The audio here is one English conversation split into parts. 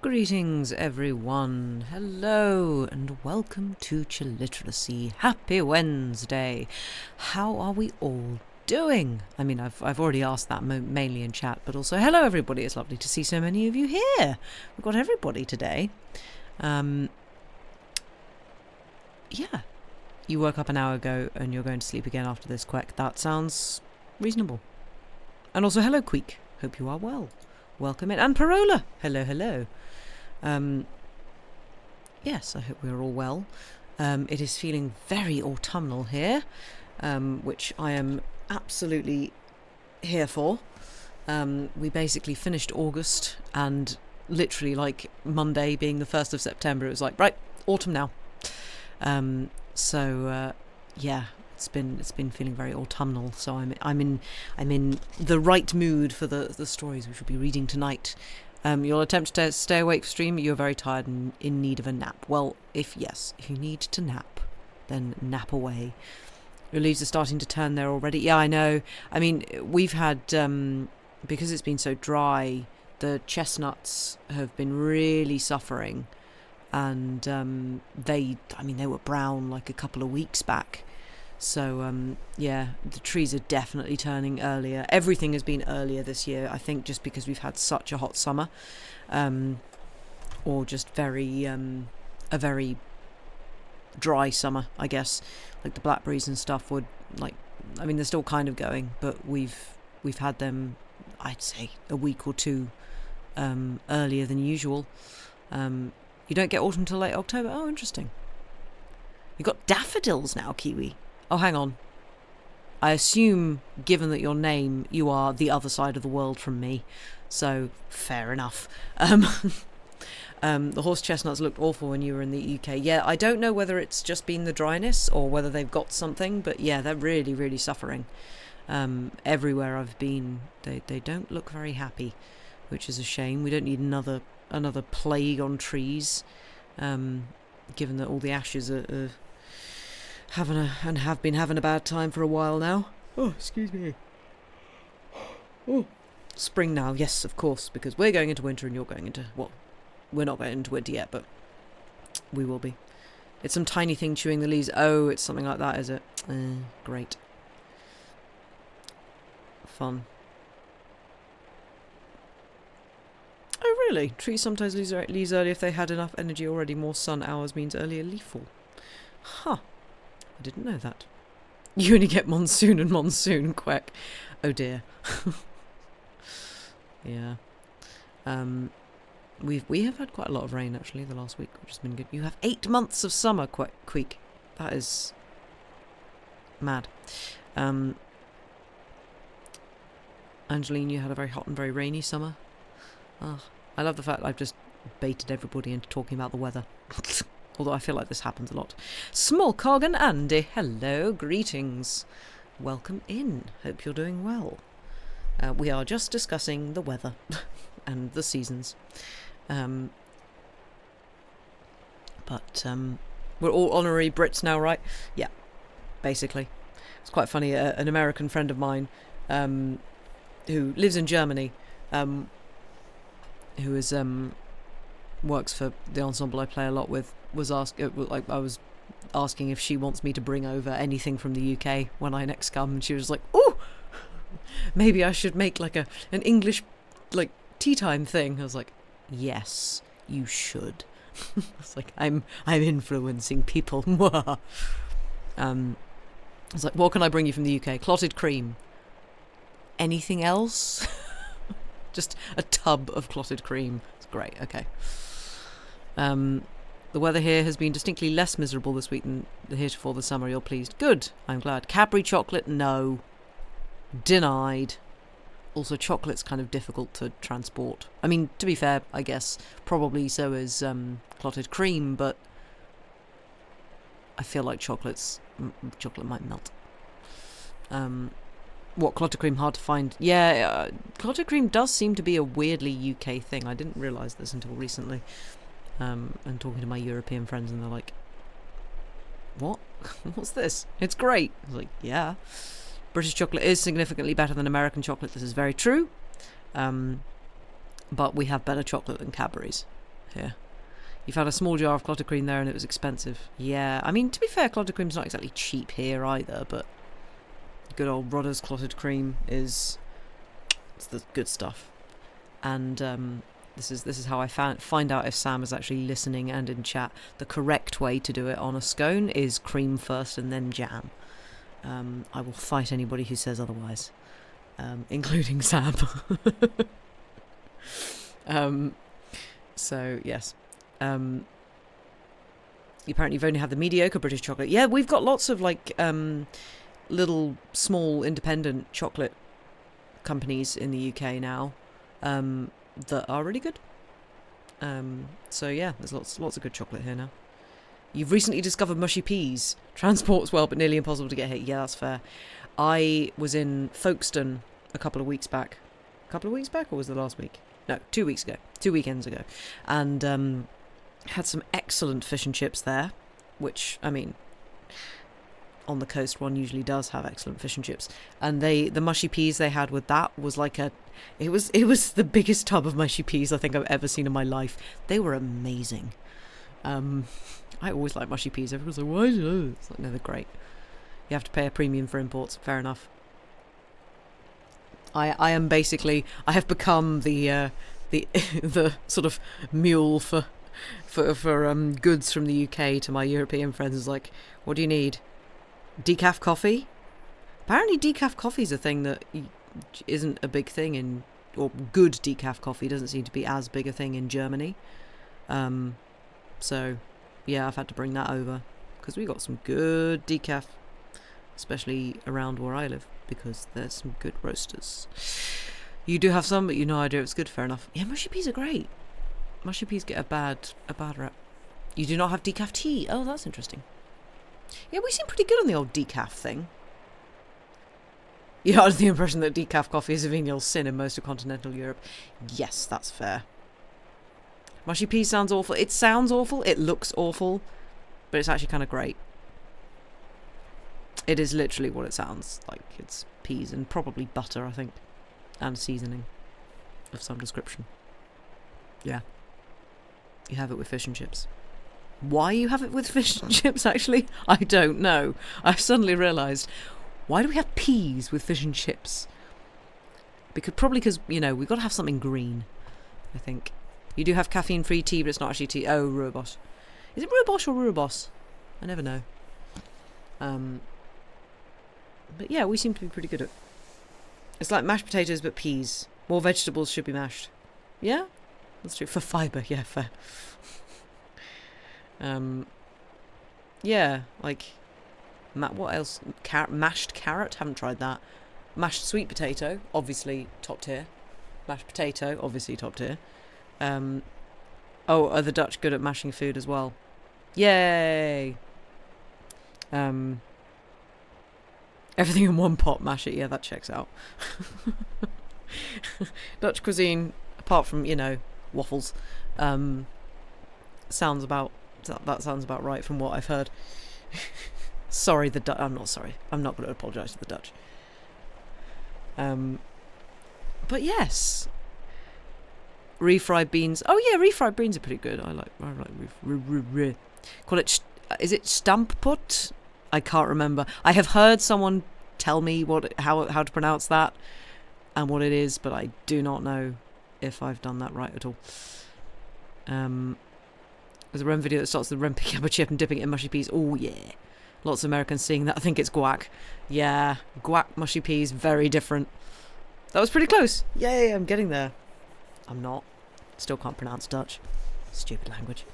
Greetings everyone, hello and welcome to Chilliteracy. Happy Wednesday. How are we all doing? I mean, I've already asked that mainly in chat, but also hello everybody. It's lovely to see so many of you here. We've got everybody today. Yeah, you woke up an hour ago and you're going to sleep again after this quack. That sounds reasonable. And also hello Queek, hope you are well. Welcome in. And Parola, hello. Yes, I hope we're all well. It is feeling very autumnal here, which I am absolutely here for. We basically finished August, and literally like Monday being the 1st of September, it was like, right, autumn now. Yeah, it's been feeling very autumnal, so I'm in the right mood for the stories which we'll be reading tonight. You'll attempt to stay awake for stream. You're very tired and in need of a nap. Well, if you need to nap, then nap away. Your leaves are starting to turn there already. Yeah, I know. I mean, we've had because it's been so dry, the chestnuts have been really suffering, and they were brown like a couple of weeks back. So, yeah, the trees are definitely turning earlier. Everything has been earlier this year, I think, just because we've had such a hot summer. Or just a very dry summer, I guess. Like the blackberries and stuff would, they're still kind of going, but we've had them, I'd say, a week or two earlier than usual. You don't get autumn till late October? Oh, interesting. You've got daffodils now, Kiwi. Oh, hang on. I assume, given that your name, you are the other side of the world from me. So, fair enough. The horse chestnuts looked awful when you were in the UK. Yeah, I don't know whether it's just been the dryness or whether they've got something, but yeah, they're really, really suffering. Everywhere I've been, they don't look very happy, which is a shame. We don't need another plague on trees, given that all the ashes are have been having a bad time for a while now. Oh, excuse me. Oh, spring now, yes, of course, because we're going into winter and you're going into, well, we're not going into winter yet, but we will be. It's some tiny thing chewing the leaves. Oh, it's something like that, is it? Great. Fun. Oh, really? Trees sometimes lose leaves early if they had enough energy already. More sun hours means earlier leaffall. Huh. I didn't know that. You only get monsoon and monsoon, quack. Oh dear. Yeah. We have had quite a lot of rain actually the last week, which has been good. You have 8 months of summer, Queek. That is mad. Angeline, you had a very hot and very rainy summer. Oh, I love the fact I've just baited everybody into talking about the weather. Although I feel like this happens a lot. Small Cog and Andy, hello, greetings. Welcome in. Hope you're doing well. We are just discussing the weather and the seasons. But we're all honorary Brits now, right? Yeah, basically. It's quite funny. An American friend of mine who lives in Germany, who is works for the ensemble I play a lot with, was I was asking if she wants me to bring over anything from the UK when I next come, and she was like, "Oh, maybe I should make like an English like tea time thing." I was like, "Yes, you should." It's like I'm influencing people. I was like, "What can I bring you from the UK?" Clotted cream. Anything else? Just a tub of clotted cream. It's great. Okay. The weather here has been distinctly less miserable this week than heretofore the summer. You're pleased? Good. I'm glad. Cadbury chocolate? No. Denied. Also, chocolate's kind of difficult to transport. I mean, to be fair, I guess probably so is clotted cream, but I feel like chocolate might melt. What, clotted cream hard to find? Yeah, clotted cream does seem to be a weirdly UK thing. I didn't realise this until recently. And talking to my European friends, and they're like, "What? What's this? It's great." I was like, "Yeah." British chocolate is significantly better than American chocolate. This is very true. But we have better chocolate than Cadbury's. here. You found a small jar of clotted cream there and it was expensive. Yeah, I mean, to be fair, clotted cream's not exactly cheap here either, but good old Rudder's clotted cream it's the good stuff. And this is how I find out if Sam is actually listening and in chat. The correct way to do it on a scone is cream first and then jam. I will fight anybody who says otherwise, including Sam. So yes. Apparently you've only had the mediocre British chocolate. Yeah, we've got lots of like little small independent chocolate companies in the UK now that are really good. So yeah, there's lots of good chocolate here now. You've recently discovered mushy peas. Transport's well, but nearly impossible to get here. Yeah, that's fair. I was in Folkestone a couple of weeks back. A couple of weeks back, or was it last week? No, 2 weeks ago. 2 weekends ago. And had some excellent fish and chips there, which, I mean, on the coast one usually does have excellent fish and chips. And the mushy peas they had with that was like it was the biggest tub of mushy peas I think I've ever seen in my life. They were amazing. I always like mushy peas. Everyone's like, why is it? It's like, no, they're great. You have to pay a premium for imports. Fair enough. I am basically, I have become the sort of mule for goods from the UK to my European friends. Is like, what do you need? Decaf coffee? Apparently decaf coffee is a thing that isn't a big thing or good decaf coffee doesn't seem to be as big a thing in Germany. So yeah, I've had to bring that over because we got some good decaf, especially around where I live, because there's some good roasters. You do have some, but you know I do. It's good. Fair enough. Yeah, mushy peas are great. Mushy peas get a bad rep. You do not have decaf tea. Oh, that's interesting. Yeah, we seem pretty good on the old decaf thing. You had the impression that decaf coffee is a venial sin in most of continental Europe. Yes, that's fair. Mushy peas sounds awful. It sounds awful. It looks awful. But it's actually kind of great. It is literally what it sounds like. It's peas and probably butter, I think. And seasoning of some description. Yeah. You have it with fish and chips. Why you have it with fish and chips, actually? I don't know. I've suddenly realised, why do we have peas with fish and chips? Because, you know, we've got to have something green, I think. You do have caffeine-free tea, but it's not actually tea. Oh, Rooibos. Is it Rooibos or Rooibos? I never know. But yeah, we seem to be pretty good at... It's like mashed potatoes, but peas. More vegetables should be mashed. Yeah? That's true. For fibre, yeah, fair. Yeah, like... what else? Mashed carrot? Haven't tried that. Mashed sweet potato, obviously top tier. Mashed potato, obviously top tier. Are the Dutch good at mashing food as well? Yay! Everything in one pot, mash it. Yeah, that checks out. Dutch cuisine, apart from, you know, waffles, sounds about right from what I've heard. Sorry, the Dutch. I'm not sorry. I'm not going to apologise to the Dutch. But yes, refried beans. Oh yeah, refried beans are pretty good. I like call it. Is it stampot? I can't remember. I have heard someone tell me how to pronounce that and what it is, but I do not know if I've done that right at all. There's a Rem video that starts with Rem picking up a chip and dipping it in mushy peas. Oh yeah. Lots of Americans seeing that. I think it's guac. Yeah, guac, mushy peas, very different. That was pretty close. Yay, I'm getting there. I'm not. Still can't pronounce Dutch. Stupid language.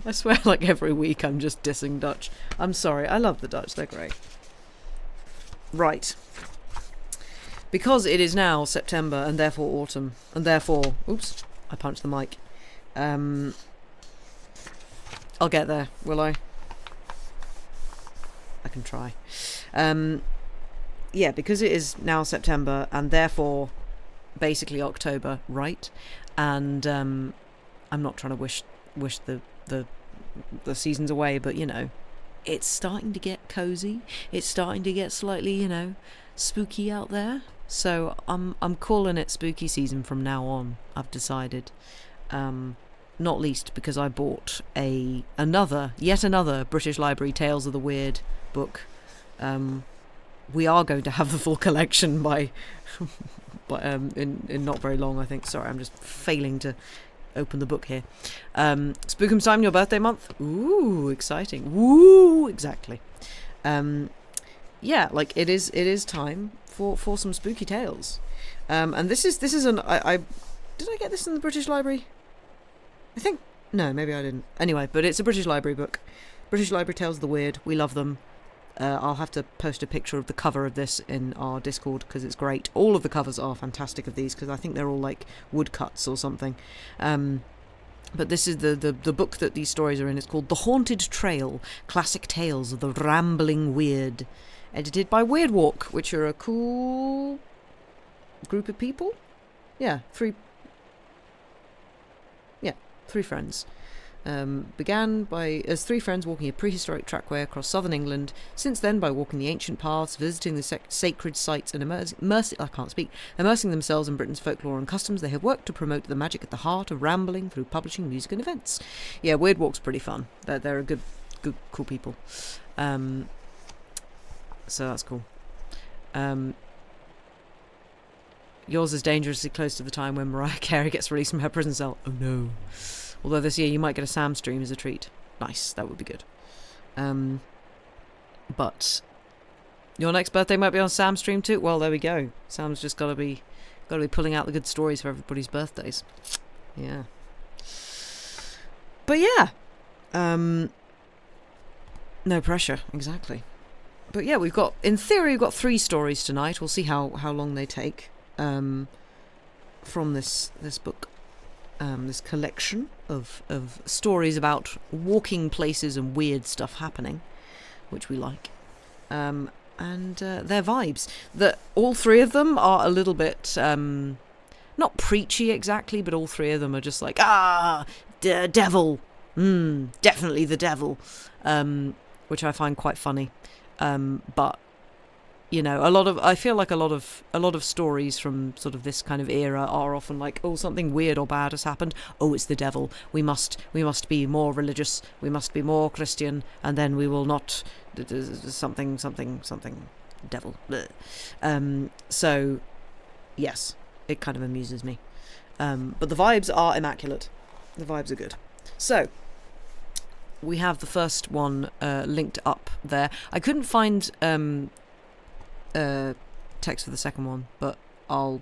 I swear like every week I'm just dissing Dutch. I'm sorry. I love the Dutch. They're great. Right. Because it is now September and therefore autumn and therefore... Oops. I punched the mic. I'll get there, will I? I can try. Yeah, because it is now September and therefore basically October, right? And I'm not trying to wish the seasons away, but you know, it's starting to get cozy. It's starting to get slightly, you know, spooky out there. So I'm calling it spooky season from now on, I've decided. Not least because I bought yet another British Library Tales of the Weird book. We are going to have the full collection by in not very long, I think. Sorry, I'm just failing to open the book here. Spookums time, your birthday month. Ooh, exciting. Woo, exactly. Yeah, like it is time for some spooky tales. And this is I did I get this in the British Library? I think no, maybe I didn't. Anyway, but it's a British Library book. British Library Tales of the Weird. We love them. I'll have to post a picture of the cover of this in our Discord because it's great. All of the covers are fantastic of these because I think they're all like woodcuts or something. But this is the book that these stories are in. It's called The Haunted Trail, Classic Tales of the Rambling Weird. Edited by Weird Walk, which are a cool group of people. Yeah, three friends. Began as three friends walking a prehistoric trackway across southern England. Since then, by walking the ancient paths, visiting the sacred sites, and immersing themselves in Britain's folklore and customs, they have worked to promote the magic at the heart of rambling through publishing, music, and events. Yeah, Weird Walk's pretty fun. They're a good, cool people. So that's cool. Yours is dangerously close to the time when Mariah Carey gets released from her prison cell. Oh no. Although this year you might get a Sam stream as a treat. Nice, that would be good. But your next birthday might be on Sam's stream too. Well, there we go. Sam's just got to be pulling out the good stories for everybody's birthdays. Yeah. But yeah, no pressure, exactly. But yeah, in theory we've got 3 stories tonight. We'll see how long they take from this book. This collection of stories about walking places and weird stuff happening, which we like, and their vibes. That all 3 of them are a little bit not preachy exactly, but all 3 of them are just like devil, definitely the devil, which I find quite funny. But you know, I feel like a lot of stories from sort of this kind of era are often like, oh, something weird or bad has happened. Oh, it's the devil. We must be more religious. We must be more Christian, and then we will not something devil. So, yes, it kind of amuses me. But the vibes are immaculate. The vibes are good. So, we have the first one linked up there. I couldn't find text for the second one, but I'll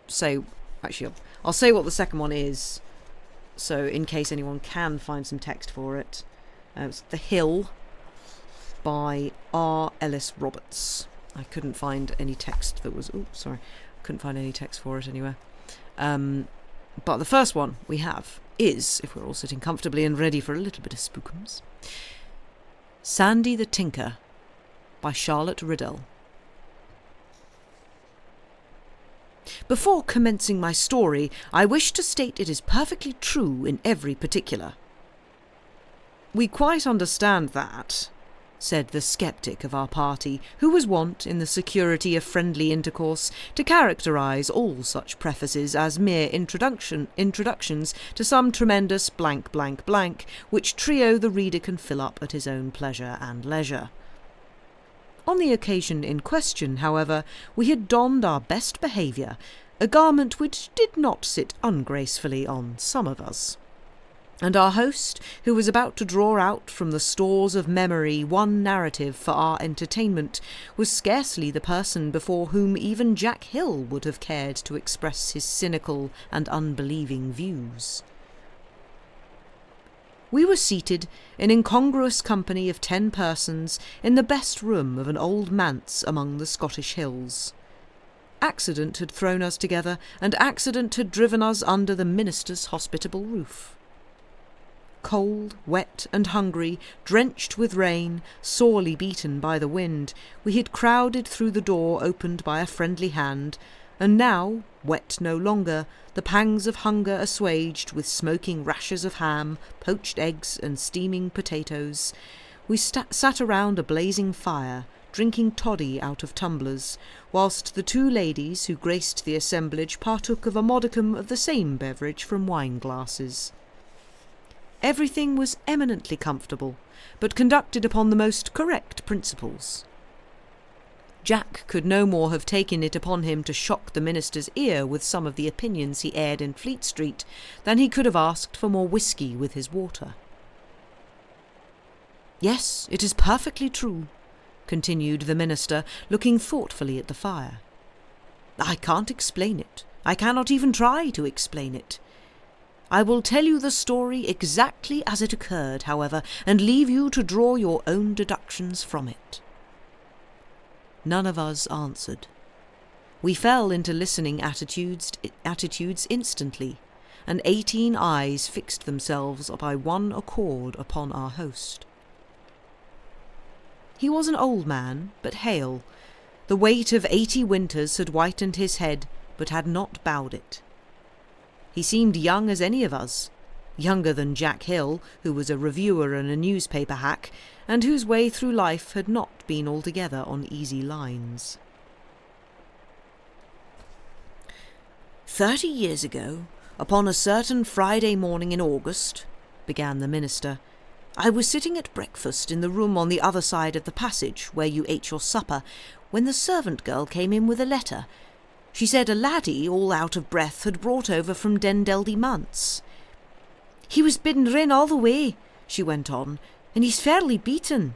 say what the second one is, so in case anyone can find some text for it. It's The Hill by R. Ellis Roberts. I couldn't find any text that was couldn't find any text for it anywhere. But the first one we have is, if we're all sitting comfortably and ready for a little bit of spookums, Sandy the Tinker by Charlotte Riddell. Before commencing my story, I wish to state it is perfectly true in every particular. We quite understand that, said the sceptic of our party, who was wont, in the security of friendly intercourse, to characterise all such prefaces as mere introductions to some tremendous blank blank blank, which trio the reader can fill up at his own pleasure and leisure. On the occasion in question, however, we had donned our best behaviour, a garment which did not sit ungracefully on some of us. And our host, who was about to draw out from the stores of memory one narrative for our entertainment, was scarcely the person before whom even Jack Hill would have cared to express his cynical and unbelieving views. We were seated in incongruous company of 10 persons in the best room of an old manse among the Scottish hills. Accident had thrown us together, and accident had driven us under the minister's hospitable roof. Cold, wet, and hungry, drenched with rain, sorely beaten by the wind, we had crowded through the door opened by a friendly hand, and now, wet no longer, the pangs of hunger assuaged with smoking rashers of ham, poached eggs, and steaming potatoes, we sat around a blazing fire, drinking toddy out of tumblers, whilst the two ladies who graced the assemblage partook of a modicum of the same beverage from wine-glasses. Everything was eminently comfortable, but conducted upon the most correct principles. Jack could no more have taken it upon him to shock the minister's ear with some of the opinions he aired in Fleet Street than he could have asked for more whisky with his water. "Yes, it is perfectly true," continued the minister, looking thoughtfully at the fire. "I can't explain it. I cannot even try to explain it. I will tell you the story exactly as it occurred, however, and leave you to draw your own deductions from it." None of us answered. We fell into listening attitudes instantly, and 18 eyes fixed themselves by one accord upon our host. He was an old man, but hale. The weight of 80 winters had whitened his head, but had not bowed it. He seemed young as any of us, younger than Jack Hill, who was a reviewer and a newspaper hack, and whose way through life had not been altogether on easy lines. 30 years ago, upon a certain Friday morning in August, began the minister, I was sitting at breakfast in the room on the other side of the passage where you ate your supper, when the servant girl came in with a letter. She said a laddie, all out of breath, had brought over from Dendeldy Manse. "He was bidden rin all the way," she went on, "and he's fairly beaten."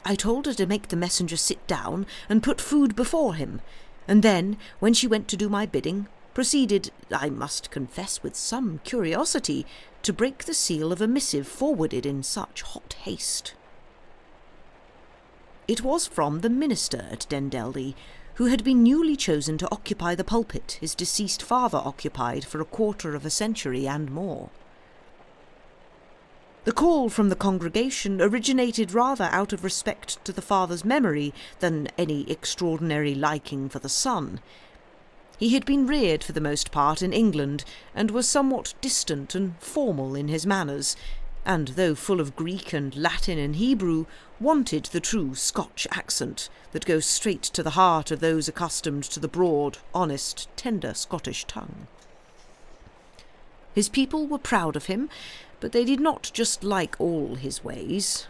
I told her to make the messenger sit down and put food before him, and then, when she went to do my bidding, proceeded, I must confess with some curiosity, to break the seal of a missive forwarded in such hot haste. It was from the minister at Dendeldy, who had been newly chosen to occupy the pulpit his deceased father occupied for a quarter of a century and more. The call from the congregation originated rather out of respect to the father's memory than any extraordinary liking for the son. He had been reared for the most part in England, and was somewhat distant and formal in his manners, and though full of Greek and Latin and Hebrew, wanted the true Scotch accent that goes straight to the heart of those accustomed to the broad, honest, tender Scottish tongue. His people were proud of him, but they did not just like all his ways.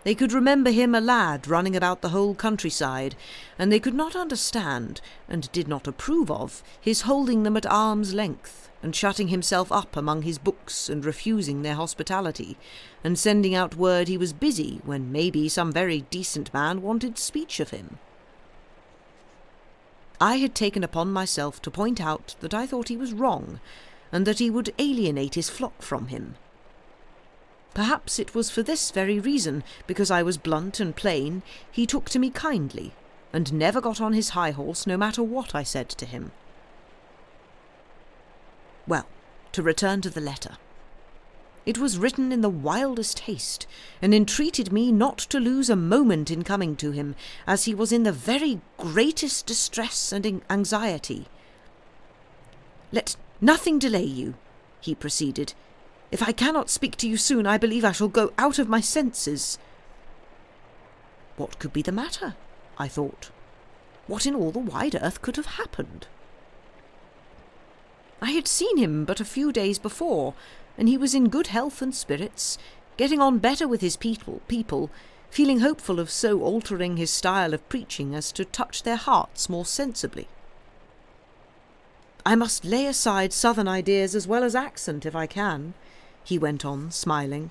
They could remember him a lad running about the whole countryside, and they could not understand, and did not approve of, his holding them at arm's length, and shutting himself up among his books and refusing their hospitality, and sending out word he was busy when maybe some very decent man wanted speech of him. I had taken upon myself to point out that I thought he was wrong, and that he would alienate his flock from him. Perhaps it was for this very reason, because I was blunt and plain, he took to me kindly, and never got on his high horse no matter what I said to him. Well, to return to the letter. It was written in the wildest haste, and entreated me not to lose a moment in coming to him, as he was in the very greatest distress and anxiety. "Let nothing delay you," he proceeded. "If I cannot speak to you soon, I believe I shall go out of my senses." What could be the matter? I thought. What in all the wide earth could have happened? I had seen him but a few days before, and he was in good health and spirits, getting on better with his people, feeling hopeful of so altering his style of preaching as to touch their hearts more sensibly. "I must lay aside southern ideas as well as accent if I can," he went on, smiling.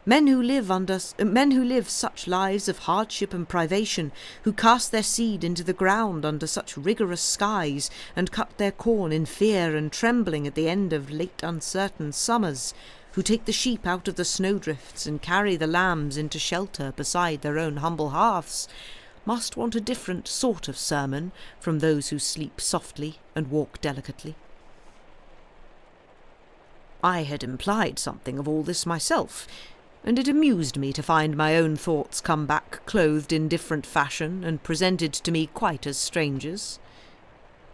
Men who live such lives of hardship and privation, who cast their seed into the ground under such rigorous skies, and cut their corn in fear and trembling at the end of late uncertain summers, who take the sheep out of the snowdrifts and carry the lambs into shelter beside their own humble hearths, must want a different sort of sermon from those who sleep softly and walk delicately. I had implied something of all this myself, and it amused me to find my own thoughts come back clothed in different fashion and presented to me quite as strangers.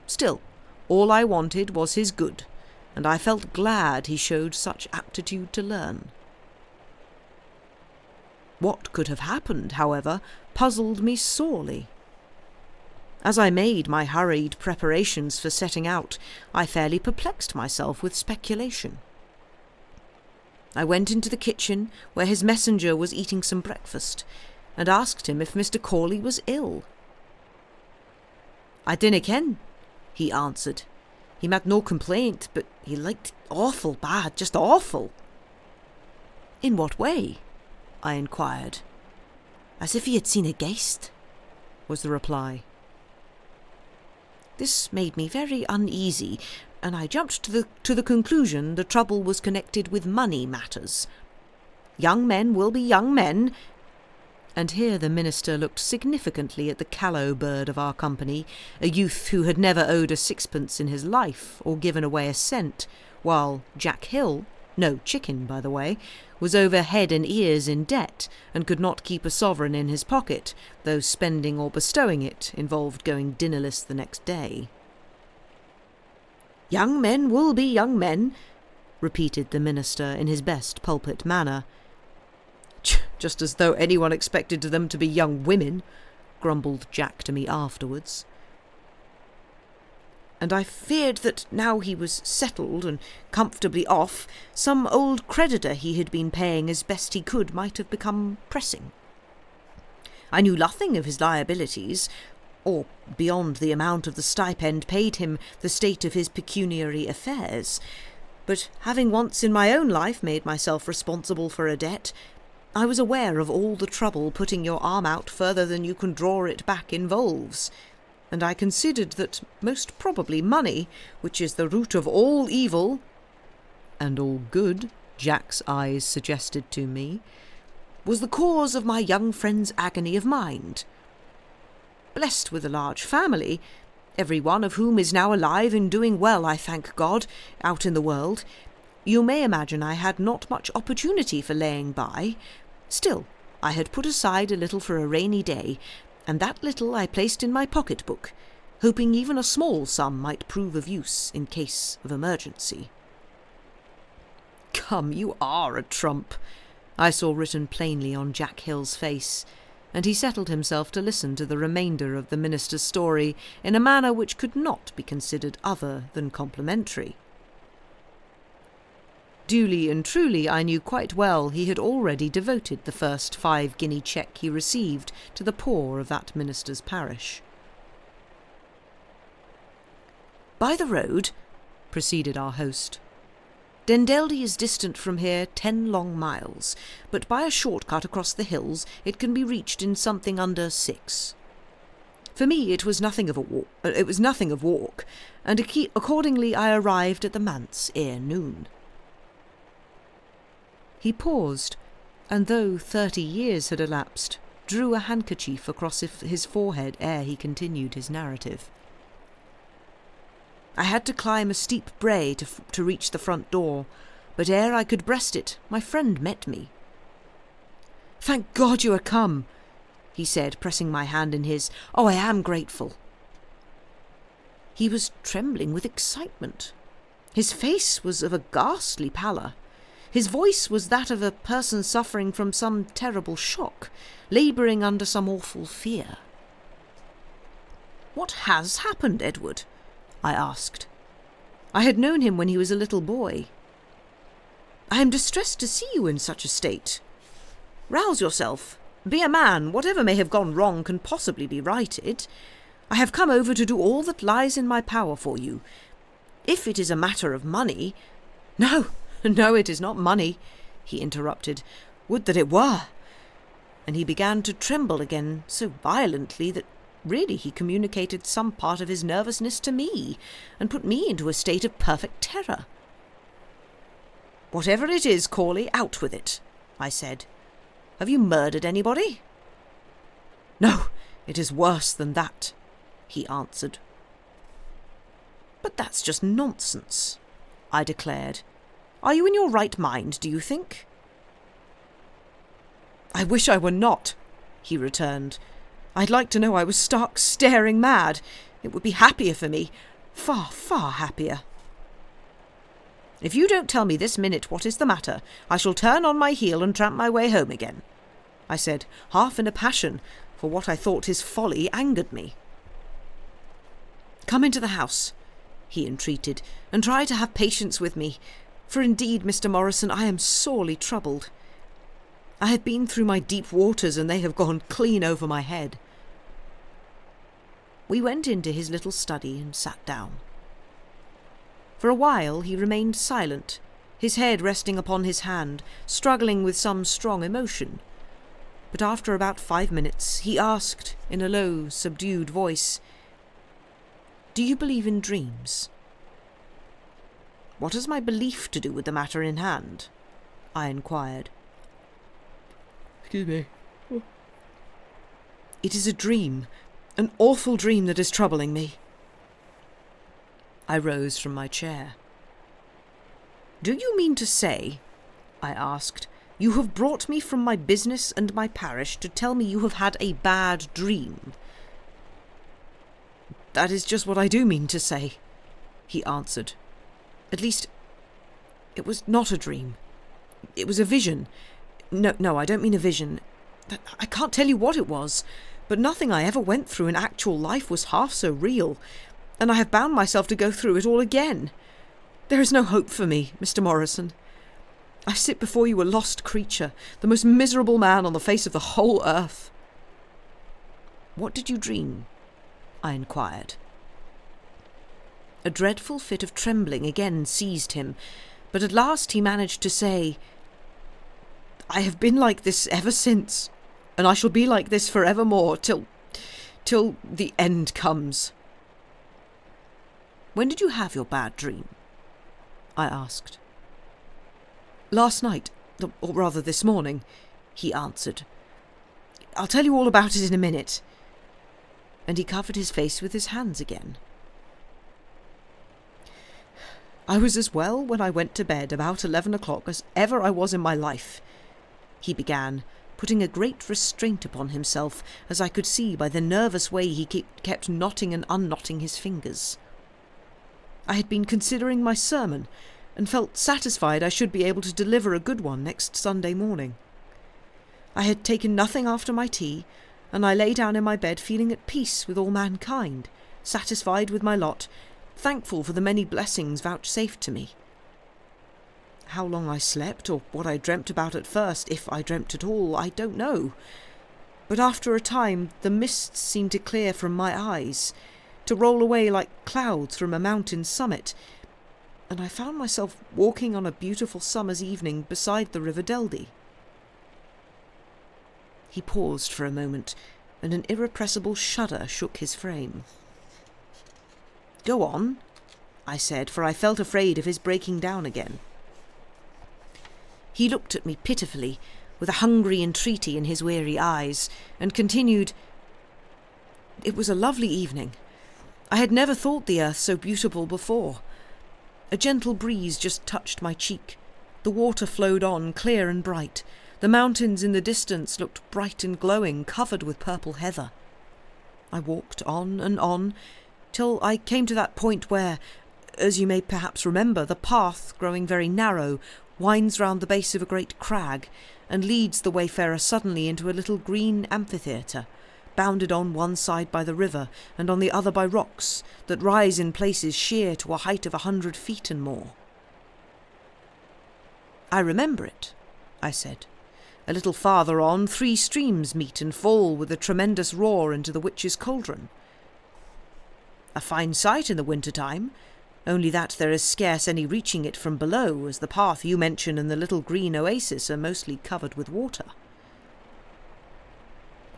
Still, all I wanted was his good, and I felt glad he showed such aptitude to learn. What could have happened, however, puzzled me sorely. As I made my hurried preparations for setting out, I fairly perplexed myself with speculation. I went into the kitchen, where his messenger was eating some breakfast, and asked him if Mr. Corley was ill. "I dinna ken," he answered. "He made no complaint, but he looked awful bad, just awful." "In what way?" I inquired. "As if he had seen a ghaist," was the reply. This made me very uneasy, and I jumped to the conclusion the trouble was connected with money matters. Young men will be young men, and here the minister looked significantly at the callow bird of our company, a youth who had never owed a sixpence in his life or given away a cent, while Jack Hill, no chicken by the way, was over head and ears in debt and could not keep a sovereign in his pocket, though spending or bestowing it involved going dinnerless the next day. "Young men will be young men," repeated the minister in his best pulpit manner. "Just as though anyone expected them to be young women," grumbled Jack to me afterwards. And I feared that now he was settled and comfortably off, some old creditor he had been paying as best he could might have become pressing. I knew nothing of his liabilities, or, beyond the amount of the stipend paid him, the state of his pecuniary affairs, but having once in my own life made myself responsible for a debt, I was aware of all the trouble putting your arm out further than you can draw it back involves, and I considered that most probably money, which is the root of all evil, and all good, Jack's eyes suggested to me, was the cause of my young friend's agony of mind. Blessed with a large family, every one of whom is now alive and doing well, I thank God, out in the world, you may imagine I had not much opportunity for laying by. Still, I had put aside a little for a rainy day, and that little I placed in my pocket-book, hoping even a small sum might prove of use in case of emergency. "Come, you are a trump," I saw written plainly on Jack Hill's face, and he settled himself to listen to the remainder of the minister's story in a manner which could not be considered other than complimentary. Duly and truly I knew quite well he had already devoted the first 5-guinea cheque he received to the poor of that minister's parish. "By the road," proceeded our host, "Dendeldy is distant from here 10 long miles, but by a short-cut across the hills it can be reached in something under 6. For me it was nothing of walk, and accordingly I arrived at the manse ere noon." He paused, and though 30 years had elapsed, drew a handkerchief across his forehead ere he continued his narrative. "I had to climb a steep brae to reach the front door, but ere I could breast it, my friend met me. 'Thank God you are come,' he said, pressing my hand in his. 'Oh, I am grateful.' He was trembling with excitement. His face was of a ghastly pallor. His voice was that of a person suffering from some terrible shock, labouring under some awful fear. "What has happened, Edward?" I asked. I had known him when he was a little boy. "I am distressed to see you in such a state. Rouse yourself. Be a man. Whatever may have gone wrong can possibly be righted. I have come over to do all that lies in my power for you. If it is a matter of money—" "No, no, it is not money," he interrupted. "Would that it were!" And he began to tremble again so violently that really he communicated some part of his nervousness to me, and put me into a state of perfect terror. "Whatever it is, Corley, out with it," I said. "Have you murdered anybody?" "No, it is worse than that," he answered. "But that's just nonsense," I declared. "Are you in your right mind, do you think?" "I wish I were not," he returned. "I'd like to know I was stark, staring mad. It would be happier for me. Far, far happier." "If you don't tell me this minute what is the matter, I shall turn on my heel and tramp my way home again," I said, half in a passion, for what I thought his folly angered me. "Come into the house," he entreated, "and try to have patience with me, for indeed, Mr. Morrison, I am sorely troubled. I have been through my deep waters, and they have gone clean over my head." We went into his little study and sat down. For a while he remained silent, his head resting upon his hand, struggling with some strong emotion. But after about 5 minutes he asked, in a low, subdued voice, "Do you believe in dreams?" "What has my belief to do with the matter in hand?" I inquired. "Excuse me." "It is a dream, an awful dream that is troubling me." I rose from my chair. "Do you mean to say," I asked, "you have brought me from my business and my parish to tell me you have had a bad dream?" "That is just what I do mean to say," he answered. "At least, it was not a dream. It was a vision. No, I don't mean a vision. I can't tell you what it was, but nothing I ever went through in actual life was half so real, and I have bound myself to go through it all again. There is no hope for me, Mr. Morrison. I sit before you a lost creature, the most miserable man on the face of the whole earth." "What did you dream?" I inquired. A dreadful fit of trembling again seized him, but at last he managed to say, "I have been like this ever since, and I shall be like this forevermore till the end comes." "When did you have your bad dream?" I asked. "Last night, or rather this morning," he answered. "I'll tell you all about it in a minute." And he covered his face with his hands again. "I was as well when I went to bed about 11 o'clock as ever I was in my life," he began, putting a great restraint upon himself, as I could see by the nervous way he kept knotting and unknotting his fingers. "I had been considering my sermon, and felt satisfied I should be able to deliver a good one next Sunday morning. I had taken nothing after my tea, and I lay down in my bed feeling at peace with all mankind, satisfied with my lot, thankful for the many blessings vouchsafed to me. How long I slept, or what I dreamt about at first, if I dreamt at all, I don't know. But after a time the mists seemed to clear from my eyes, to roll away like clouds from a mountain summit, and I found myself walking on a beautiful summer's evening beside the River Deldy." He paused for a moment, and an irrepressible shudder shook his frame. "Go on," I said, for I felt afraid of his breaking down again. He looked at me pitifully, with a hungry entreaty in his weary eyes, and continued, "It was a lovely evening. I had never thought the earth so beautiful before. A gentle breeze just touched my cheek. The water flowed on, clear and bright. The mountains in the distance looked bright and glowing, covered with purple heather. I walked on, till I came to that point where, as you may perhaps remember, the path, growing very narrow, winds round the base of a great crag, and leads the wayfarer suddenly into a little green amphitheatre, bounded on one side by the river, and on the other by rocks, that rise in places sheer to a height of 100 feet and more." "I remember it," I said. "A little farther on, 3 streams meet and fall with a tremendous roar into the witch's cauldron. A fine sight in the winter-time, only that there is scarce any reaching it from below, as the path you mention and the little green oasis are mostly covered with water.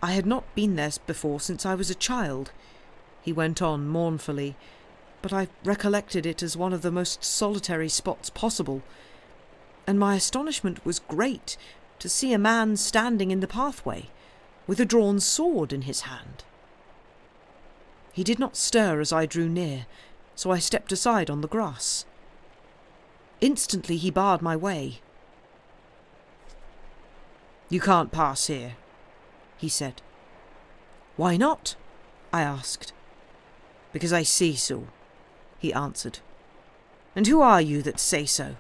I had not been there before since I was a child," he went on mournfully, "but I recollected it as one of the most solitary spots possible, and my astonishment was great to see a man standing in the pathway, with a drawn sword in his hand. He did not stir as I drew near, so I stepped aside on the grass. Instantly he barred my way. "You can't pass here," he said. "Why not?" I asked. "Because I say so," he answered. "And who are you that say so?"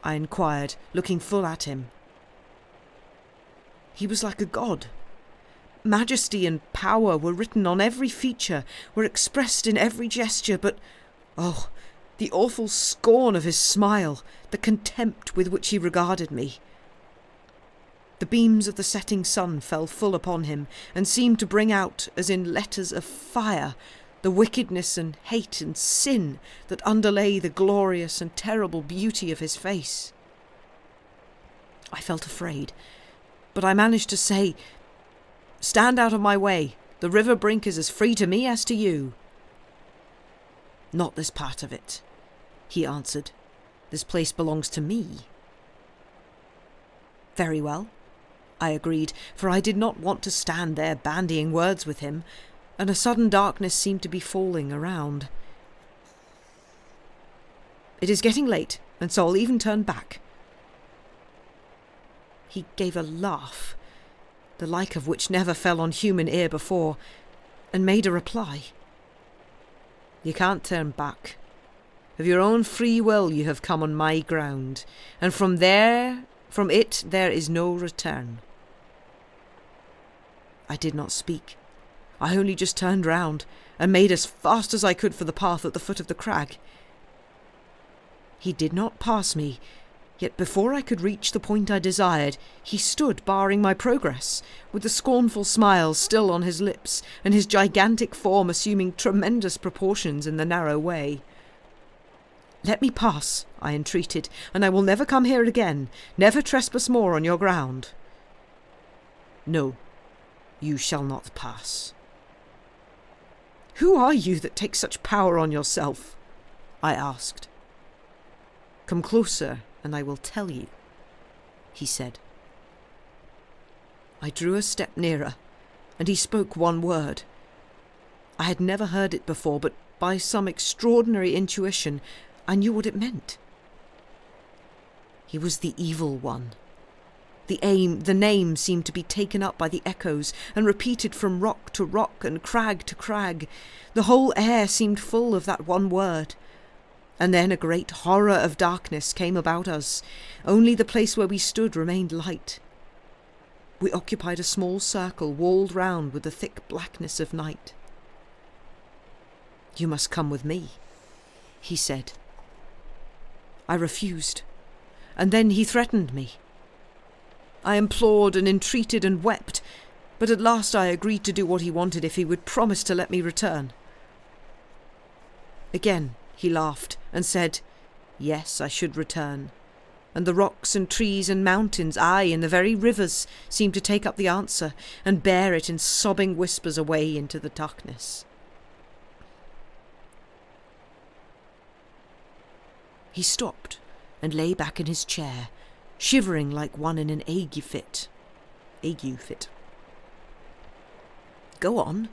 I inquired, looking full at him. He was like a god. Majesty and power were written on every feature, were expressed in every gesture, but, oh, the awful scorn of his smile, the contempt with which he regarded me. The beams of the setting sun fell full upon him, and seemed to bring out, as in letters of fire, the wickedness and hate and sin that underlay the glorious and terrible beauty of his face. I felt afraid, but I managed to say, "Stand out of my way. The river brink is as free to me as to you." "Not this part of it," he answered. "This place belongs to me." "Very well," I agreed, for I did not want to stand there bandying words with him, and a sudden darkness seemed to be falling around. "It is getting late, and so I'll even turn back." He gave a laugh, the like of which never fell on human ear before, and made a reply. "You can't turn back. Of your own free will you have come on my ground, and from it there is no return." I did not speak. I only just turned round and made as fast as I could for the path at the foot of the crag. He did not pass me, yet before I could reach the point I desired, he stood barring my progress, with the scornful smile still on his lips, and his gigantic form assuming tremendous proportions in the narrow way. "Let me pass," I entreated, "and I will never come here again, never trespass more on your ground." "No, you shall not pass." "Who are you that takes such power on yourself?" I asked. "Come closer, and I will tell you," he said. I drew a step nearer, and he spoke one word. I had never heard it before, but by some extraordinary intuition, I knew what it meant. He was the Evil One. The name seemed to be taken up by the echoes and repeated from rock to rock and crag to crag. The whole air seemed full of that one word. And then a great horror of darkness came about us. Only the place where we stood remained light. We occupied a small circle walled round with the thick blackness of night. "You must come with me," he said. I refused, and then he threatened me. I implored and entreated and wept, but at last I agreed to do what he wanted if he would promise to let me return. Again he laughed and said, yes, I should return, and the rocks and trees and mountains, aye, and the very rivers, seemed to take up the answer and bear it in sobbing whispers away into the darkness. He stopped and lay back in his chair, shivering like one in an ague fit. "Go on,"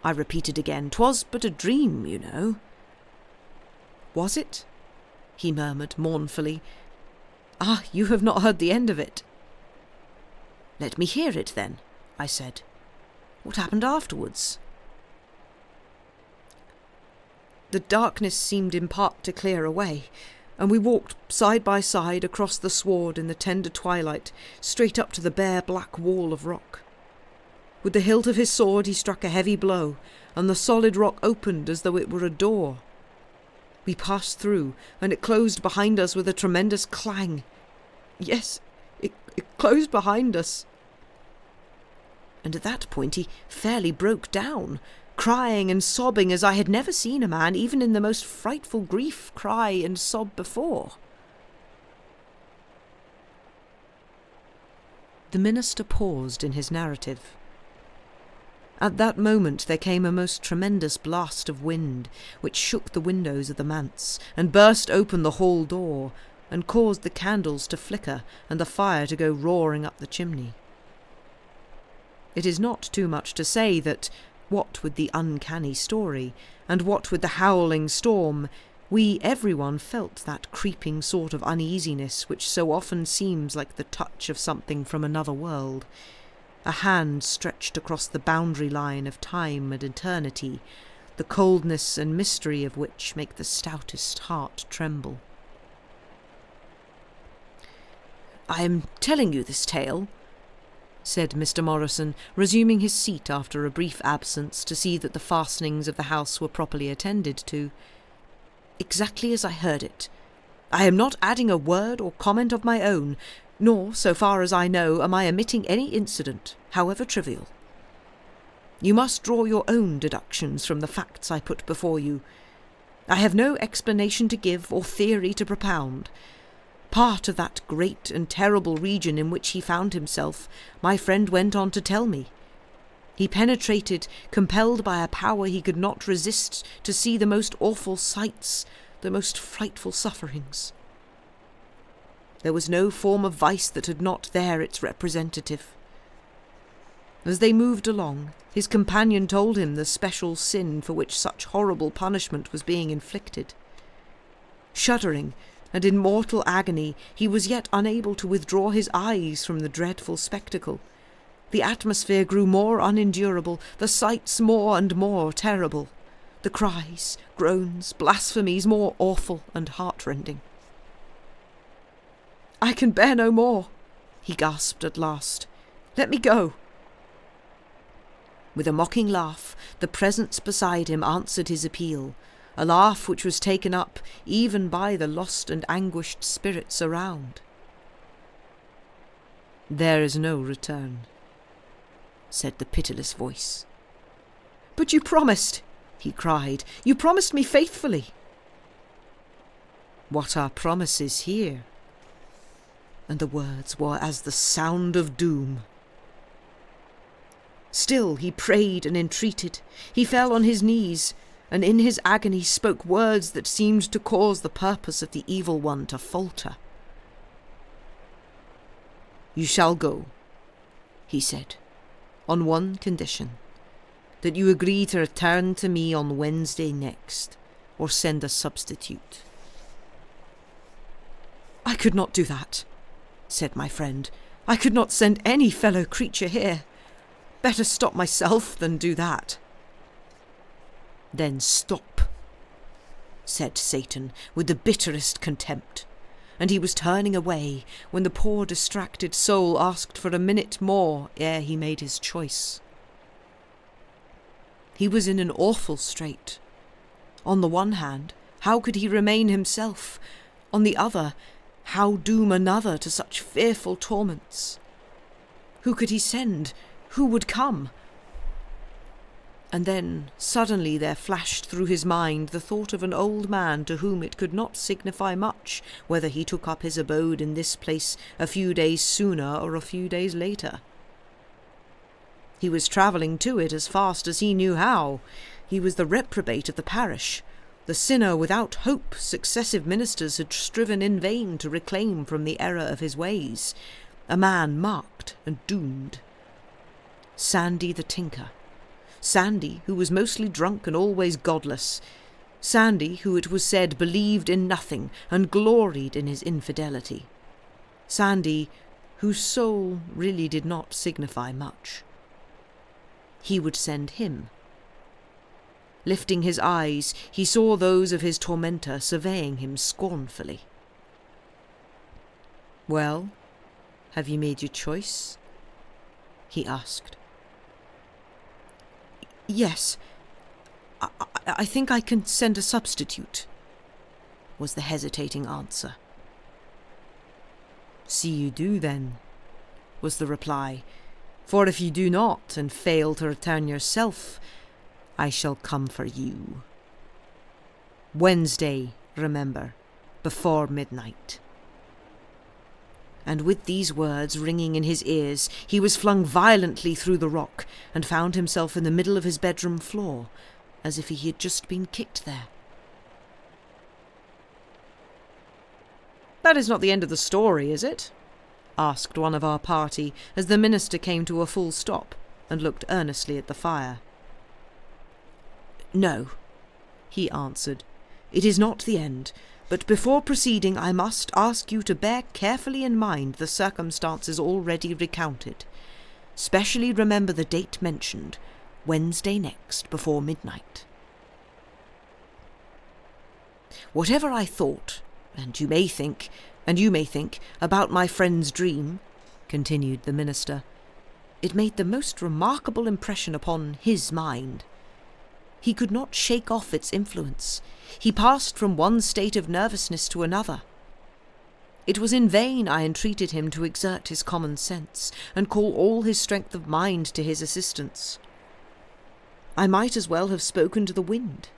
I repeated again. "'Twas but a dream, you know." "Was it?" he murmured mournfully. "Ah, you have not heard the end of it." "Let me hear it, then," I said. "What happened afterwards?" The darkness seemed in part to clear away, and we walked side by side across the sward in the tender twilight, straight up to the bare black wall of rock. With the hilt of his sword he struck a heavy blow, and the solid rock opened as though it were a door. We passed through, and it closed behind us with a tremendous clang. Yes, it closed behind us. And at that point he fairly broke down, crying and sobbing as I had never seen a man, even in the most frightful grief, cry and sob before. The minister paused in his narrative. At that moment there came a most tremendous blast of wind, which shook the windows of the manse, and burst open the hall door, and caused the candles to flicker and the fire to go roaring up the chimney. It is not too much to say that, what with the uncanny story, and what with the howling storm, everyone felt that creeping sort of uneasiness which so often seems like the touch of something from another world, a hand stretched across the boundary line of time and eternity, the coldness and mystery of which make the stoutest heart tremble. I am telling you this tale, said Mr. Morrison, resuming his seat after a brief absence to see that the fastenings of the house were properly attended to. "Exactly as I heard it. I am not adding a word or comment of my own, nor, so far as I know, am I omitting any incident, however trivial. You must draw your own deductions from the facts I put before you. I have no explanation to give or theory to propound. Part of that great and terrible region in which he found himself, my friend went on to tell me. He penetrated, compelled by a power he could not resist, to see the most awful sights, the most frightful sufferings. There was no form of vice that had not there its representative. As they moved along, his companion told him the special sin for which such horrible punishment was being inflicted. Shuddering, and in mortal agony, he was yet unable to withdraw his eyes from the dreadful spectacle. The atmosphere grew more unendurable, the sights more and more terrible, the cries, groans, blasphemies more awful and heartrending. "I can bear no more," he gasped at last. "Let me go." With a mocking laugh, the presence beside him answered his appeal, a laugh which was taken up even by the lost and anguished spirits around. "There is no return," said the pitiless voice. "But you promised," he cried. "You promised me faithfully." "What are promises here?" And the words were as the sound of doom. Still he prayed and entreated. He fell on his knees, and in his agony spoke words that seemed to cause the purpose of the evil one to falter. "You shall go," he said, "on one condition, that you agree to return to me on Wednesday next, or send a substitute." "I could not do that," said my friend. "I could not send any fellow creature here. Better stop myself than do that." "Then stop," said Satan with the bitterest contempt, and he was turning away when the poor distracted soul asked for a minute more ere he made his choice. He was in an awful strait. On the one hand, how could he remain himself? On the other, how doom another to such fearful torments? Who could he send? Who would come? And then suddenly there flashed through his mind the thought of an old man to whom it could not signify much whether he took up his abode in this place a few days sooner or a few days later. He was travelling to it as fast as he knew how. He was the reprobate of the parish, the sinner without hope successive ministers had striven in vain to reclaim from the error of his ways, a man marked and doomed. Sandy the tinker. Sandy, who was mostly drunk and always godless. Sandy, who it was said believed in nothing and gloried in his infidelity. Sandy, whose soul really did not signify much. He would send him. Lifting his eyes, he saw those of his tormentor surveying him scornfully. "Well, have you made your choice?" he asked. "Yes, I think I can send a substitute," was the hesitating answer. "See you do, then," was the reply, "for if you do not, and fail to return yourself, I shall come for you. Wednesday, remember, before midnight." And with these words ringing in his ears, he was flung violently through the rock, and found himself in the middle of his bedroom floor, as if he had just been kicked there. "That is not the end of the story, is it?" asked one of our party, as the minister came to a full stop, and looked earnestly at the fire. "No," he answered, "it is not the end. But before proceeding, I must ask you to bear carefully in mind the circumstances already recounted. Specially remember the date mentioned, Wednesday next, before midnight. Whatever I thought, and you may think, about my friend's dream," continued the minister, It made the most remarkable impression upon his mind. He could not shake off its influence. He passed from one state of nervousness to another. It was in vain I entreated him to exert his common sense, and call all his strength of mind to his assistance. I might as well have spoken to the wind.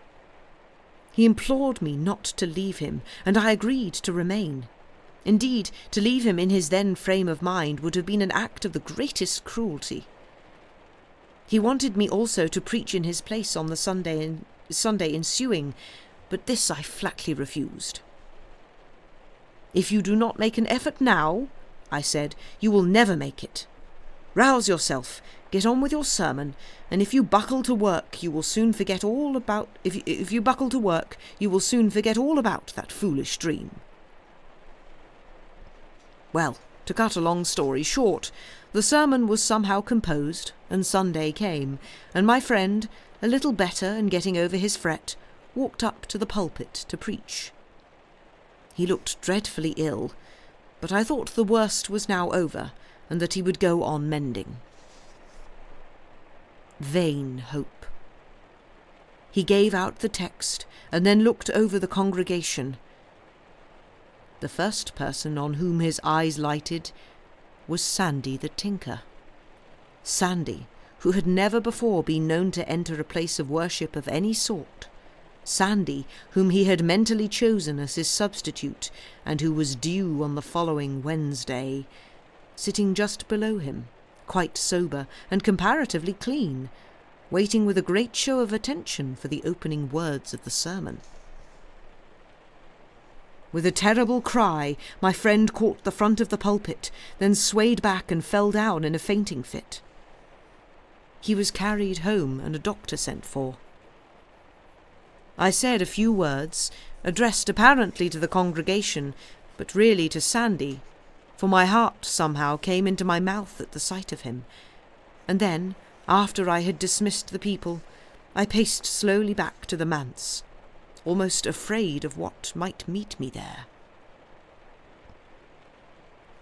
He implored me not to leave him, and I agreed to remain. Indeed, to leave him in his then frame of mind would have been an act of the greatest cruelty. He wanted me also to preach in his place on the Sunday ensuing, but this I flatly refused. "If you do not make an effort now," I said, "you will never make it. Rouse yourself, get on with your sermon, and if you buckle to work, you will soon forget all about if you buckle to work, you will soon forget all about that foolish dream." Well, to cut a long story short, the sermon was somehow composed, and Sunday came, and my friend, a little better and getting over his fret, walked up to the pulpit to preach. He looked dreadfully ill, but I thought the worst was now over, and that he would go on mending. Vain hope. He gave out the text, and then looked over the congregation. The first person on whom his eyes lighted was Sandy the tinker. Sandy, who had never before been known to enter a place of worship of any sort. Sandy, whom he had mentally chosen as his substitute, and who was due on the following Wednesday, sitting just below him, quite sober and comparatively clean, waiting with a great show of attention for the opening words of the sermon. With a terrible cry, my friend caught the front of the pulpit, then swayed back and fell down in a fainting fit. He was carried home and a doctor sent for. I said a few words, addressed apparently to the congregation, but really to Sandy, for my heart somehow came into my mouth at the sight of him, and then, after I had dismissed the people, I paced slowly back to the manse, almost afraid of what might meet me there.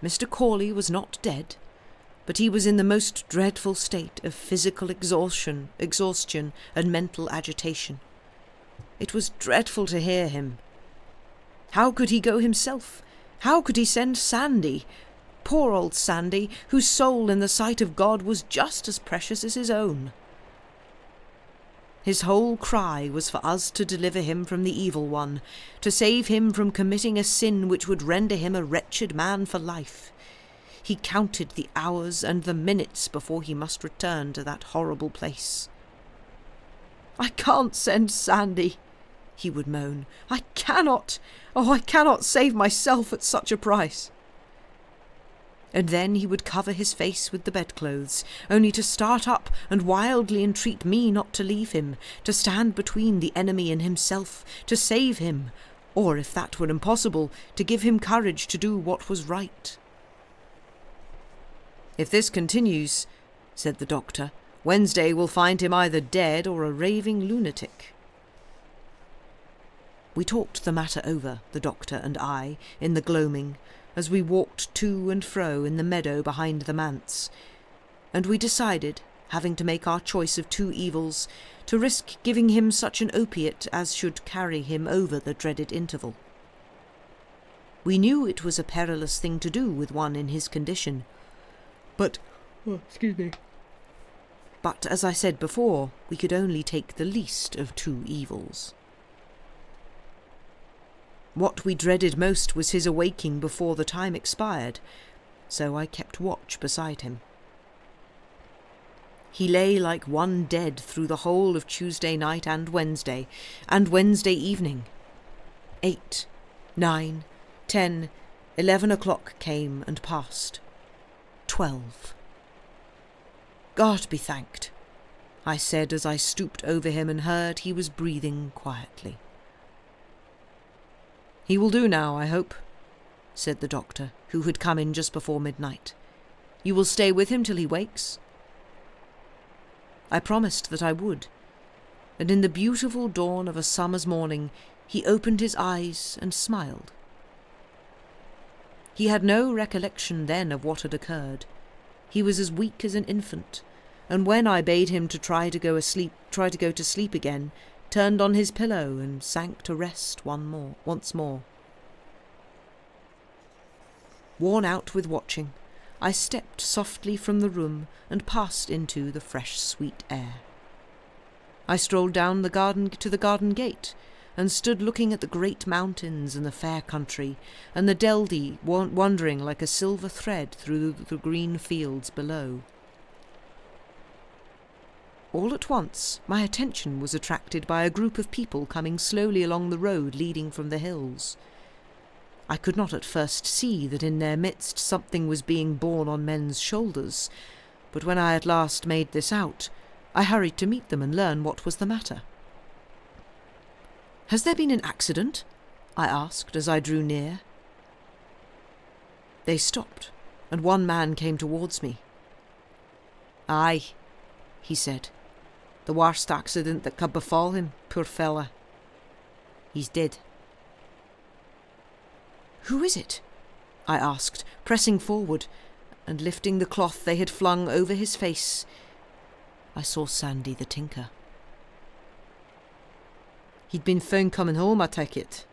Mr. Corley was not dead, but he was in the most dreadful state of physical exhaustion and mental agitation. It was dreadful to hear him. How could he go himself? How could he send Sandy? Poor old Sandy, whose soul in the sight of God was just as precious as his own. His whole cry was for us to deliver him from the evil one, to save him from committing a sin which would render him a wretched man for life. He counted the hours and the minutes before he must return to that horrible place. "I can't send Sandy," he would moan. "I cannot! Oh, I cannot save myself at such a price." And then he would cover his face with the bedclothes, only to start up and wildly entreat me not to leave him, to stand between the enemy and himself, to save him, or, if that were impossible, to give him courage to do what was right. "If this continues," said the doctor, "Wednesday will find him either dead or a raving lunatic." We talked the matter over, the doctor and I, in the gloaming, as we walked to and fro in the meadow behind the manse, and we decided, having to make our choice of two evils, to risk giving him such an opiate as should carry him over the dreaded interval. We knew it was a perilous thing to do with one in his condition, but, as I said before, we could only take the least of two evils. What we dreaded most was his awaking before the time expired, so I kept watch beside him. He lay like one dead through the whole of Tuesday night and Wednesday evening. 8, 9, 10, 11 o'clock came and passed. 12. "God be thanked," I said as I stooped over him and heard he was breathing quietly. "He will do now, I hope," said the doctor, who had come in just before midnight. "You will stay with him till he wakes?" I promised that I would, and in the beautiful dawn of a summer's morning he opened his eyes and smiled. He had no recollection then of what had occurred. He was as weak as an infant, and when I bade him to try to go to sleep again, turned on his pillow and sank to rest once more. Worn out with watching, I stepped softly from the room and passed into the fresh, sweet air. I strolled down the garden to the garden gate and stood looking at the great mountains and the fair country, and the Deldie wandering like a silver thread through the green fields below. All at once my attention was attracted by a group of people coming slowly along the road leading from the hills. I could not at first see that in their midst something was being borne on men's shoulders, but when I at last made this out, I hurried to meet them and learn what was the matter. "Has there been an accident?" I asked as I drew near. They stopped, and one man came towards me. "Aye," he said, "the worst accident that could befall him, poor fella. He's dead." "Who is it?" I asked, pressing forward, and lifting the cloth they had flung over his face, I saw Sandy the tinker. "He'd been found coming home, I take it,"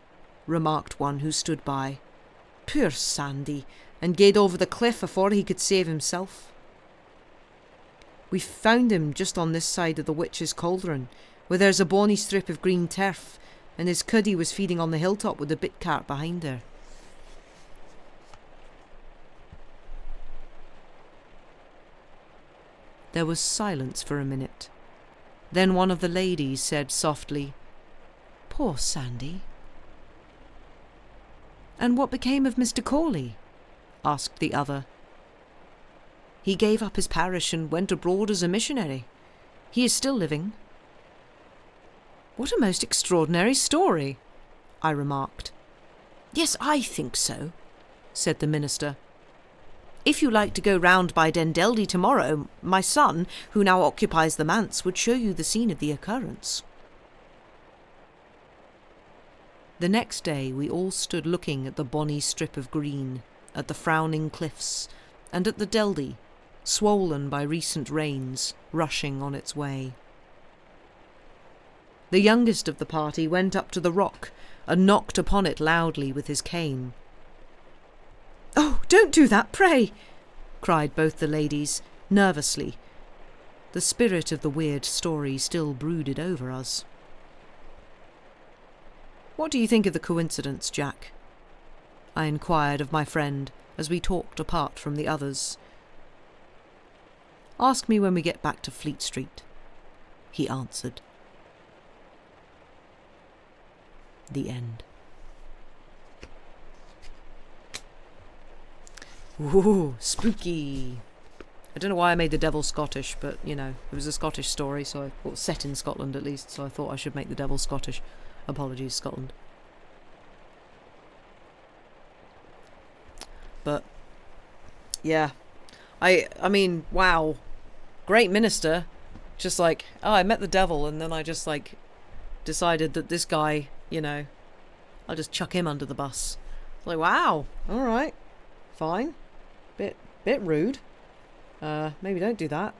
remarked one who stood by. "Poor Sandy, and gaed over the cliff afore he could save himself. We found him just on this side of the witch's cauldron, where there's a bonny strip of green turf, and his cuddie was feeding on the hilltop with the bit cart behind her." There was silence for a minute. Then one of the ladies said softly, "Poor Sandy." "And what became of Mr. Corley?" asked the other. "He gave up his parish and went abroad as a missionary. He is still living." "What a most extraordinary story," I remarked. "Yes, I think so," said the minister. "If you like to go round by Dendeldy tomorrow, my son, who now occupies the manse, would show you the scene of the occurrence." The next day we all stood looking at the bonny strip of green, at the frowning cliffs, and at the Deldie, swollen by recent rains, rushing on its way. The youngest of the party went up to the rock and knocked upon it loudly with his cane. "Oh, don't do that, pray!" cried both the ladies, nervously. The spirit of the weird story still brooded over us. "What do you think of the coincidence, Jack?" I inquired of my friend as we talked apart from the others. "Ask me when we get back to Fleet Street," he answered. The end. Ooh, spooky. I don't know why I made the devil Scottish, but, you know, it was a Scottish story, well, set in Scotland at least, so I thought I should make the devil Scottish. Apologies, Scotland. But, yeah. I mean, wow. Great minister. Just like, oh, I met the devil, and then I just, like, decided that this guy, you know, I'll just chuck him under the bus. Like, wow, alright, fine. Bit rude. Maybe don't do that.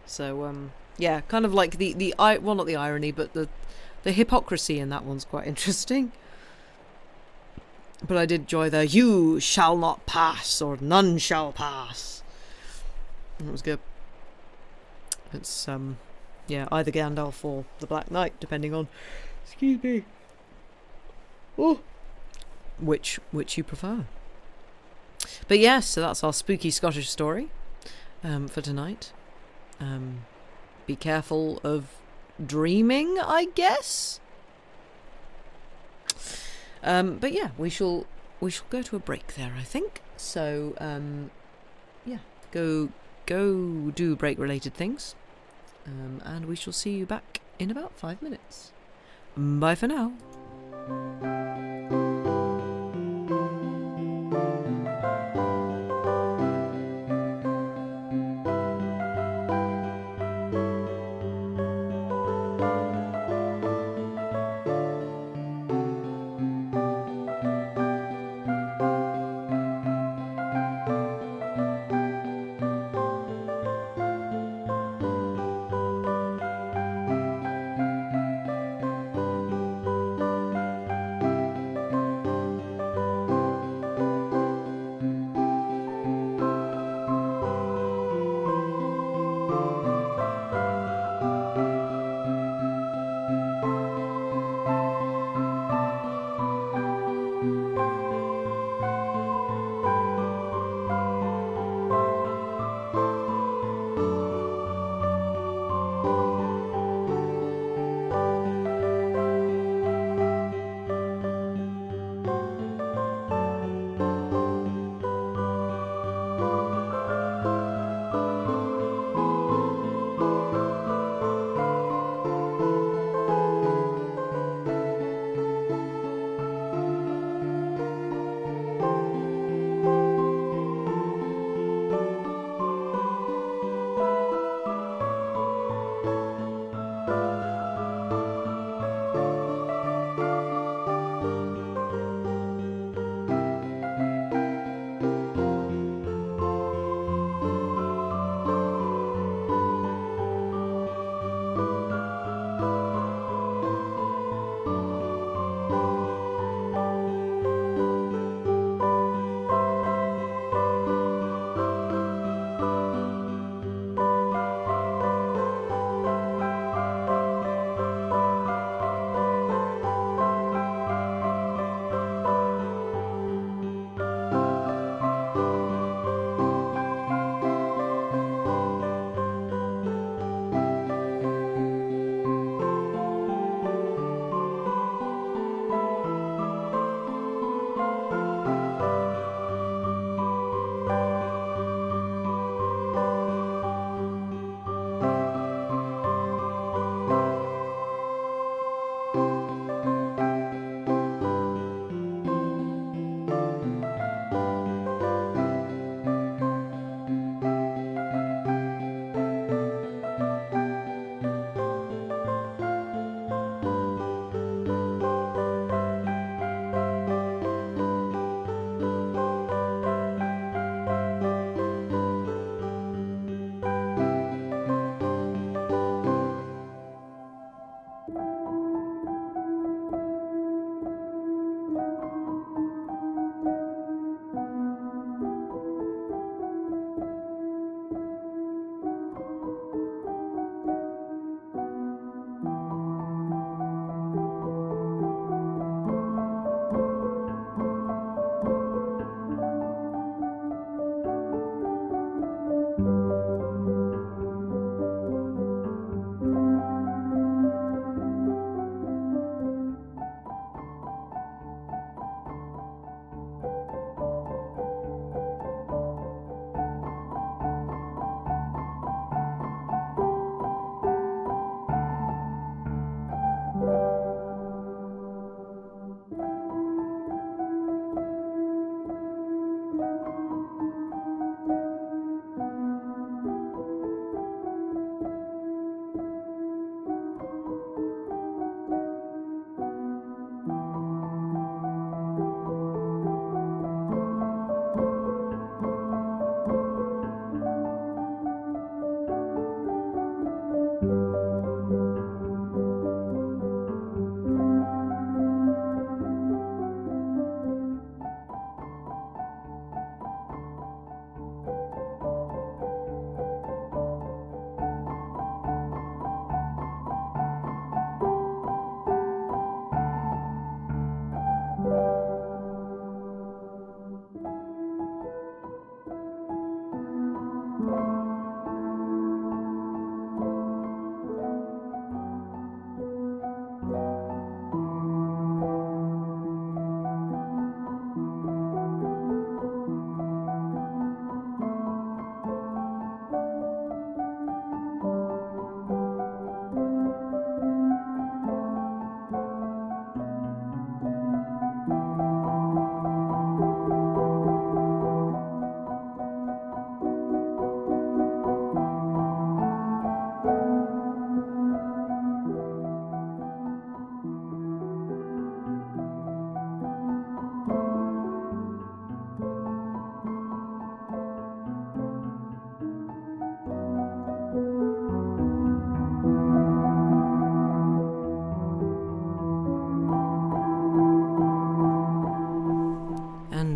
So, yeah, kind of like well, not the irony, but the hypocrisy in that one's quite interesting. But I did enjoy the "you shall not pass" or "none shall pass." That was good. It's, yeah, either Gandalf or the Black Knight, depending on, excuse me, oh, which you prefer. But yes, so that's our spooky Scottish story for tonight. Be careful of dreaming, I guess. But yeah, we shall go to a break there, I think. So yeah, go do break related things. And we shall see you back in about 5 minutes. Bye for now.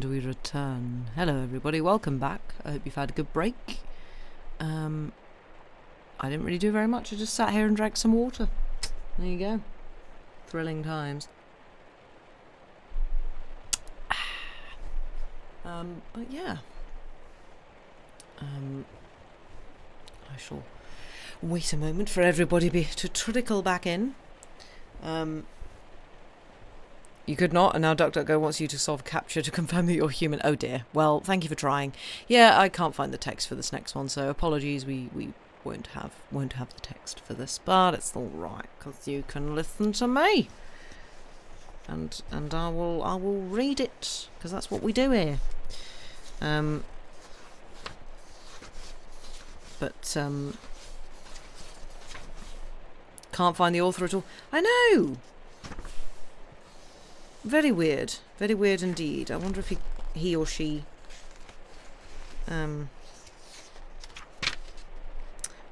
And we return. Hello everybody, welcome back. I hope you've had a good break. I didn't really do very much, I just sat here and drank some water. There you go. Thrilling times. But yeah. I shall wait a moment for everybody to trickle back in. You could not, and now DuckDuckGo wants you to solve a captcha to confirm that you're human. Oh dear. Well, thank you for trying. Yeah, I can't find the text for this next one, so apologies. We won't have the text for this, but it's all right because you can listen to me, and I will read it because that's what we do here. But can't find the author at all. I know. Very weird indeed. I wonder if he or she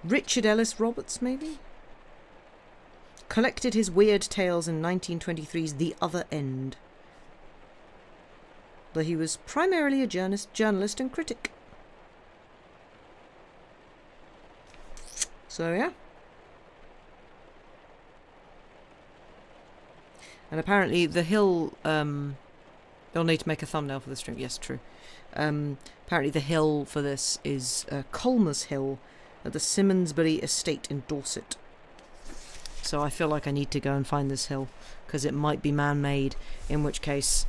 Richard Ellis Roberts, maybe? Collected his weird tales in 1923's The Other End. But he was primarily a journalist and critic. So yeah. And apparently the hill, you'll need to make a thumbnail for the stream. Yes, true. Apparently the hill for this is Colmers Hill at the Simmonsbury Estate in Dorset. So I feel like I need to go and find this hill, because it might be man-made, in which case,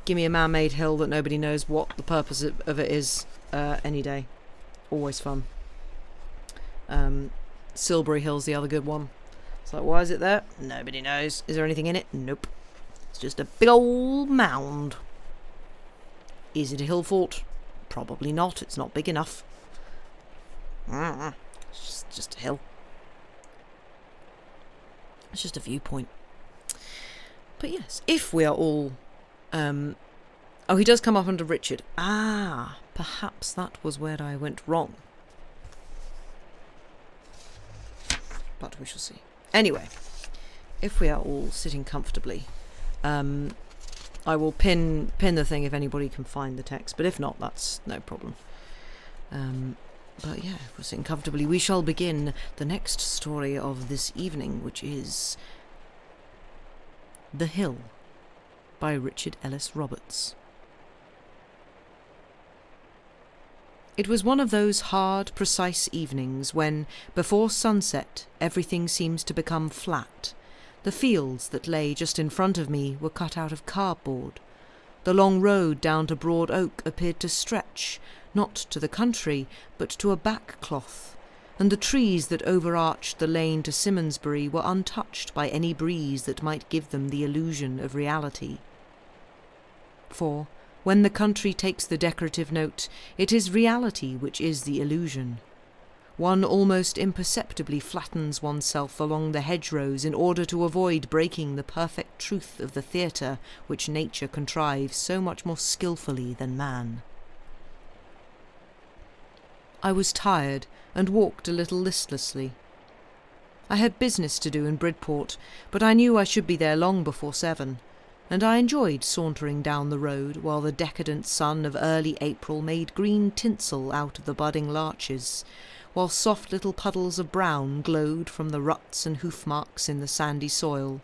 give me a man-made hill that nobody knows what the purpose of it is any day. Always fun. Silbury Hill's the other good one. It's like, why is it there? Nobody knows. Is there anything in it? Nope. It's just a big old mound. Is it a hill fort? Probably not. It's not big enough. It's just a hill. It's just a viewpoint. But yes, if we are all... oh, he does come up under Richard. Ah, perhaps that was where I went wrong. But we shall see. Anyway, if we are all sitting comfortably, I will pin the thing if anybody can find the text, but if not, that's no problem. But yeah, if we're sitting comfortably, we shall begin the next story of this evening, which is The Hill by Richard Ellis Roberts. It was one of those hard, precise evenings when, before sunset, everything seems to become flat. The fields that lay just in front of me were cut out of cardboard. The long road down to Broad Oak appeared to stretch, not to the country, but to a back-cloth, and the trees that overarched the lane to Simmonsbury were untouched by any breeze that might give them the illusion of reality. For, when the country takes the decorative note, it is reality which is the illusion. One almost imperceptibly flattens oneself along the hedgerows in order to avoid breaking the perfect truth of the theatre which nature contrives so much more skilfully than man. I was tired and walked a little listlessly. I had business to do in Bridport, but I knew I should be there long before 7. And I enjoyed sauntering down the road while the decadent sun of early April made green tinsel out of the budding larches, while soft little puddles of brown glowed from the ruts and hoof marks in the sandy soil.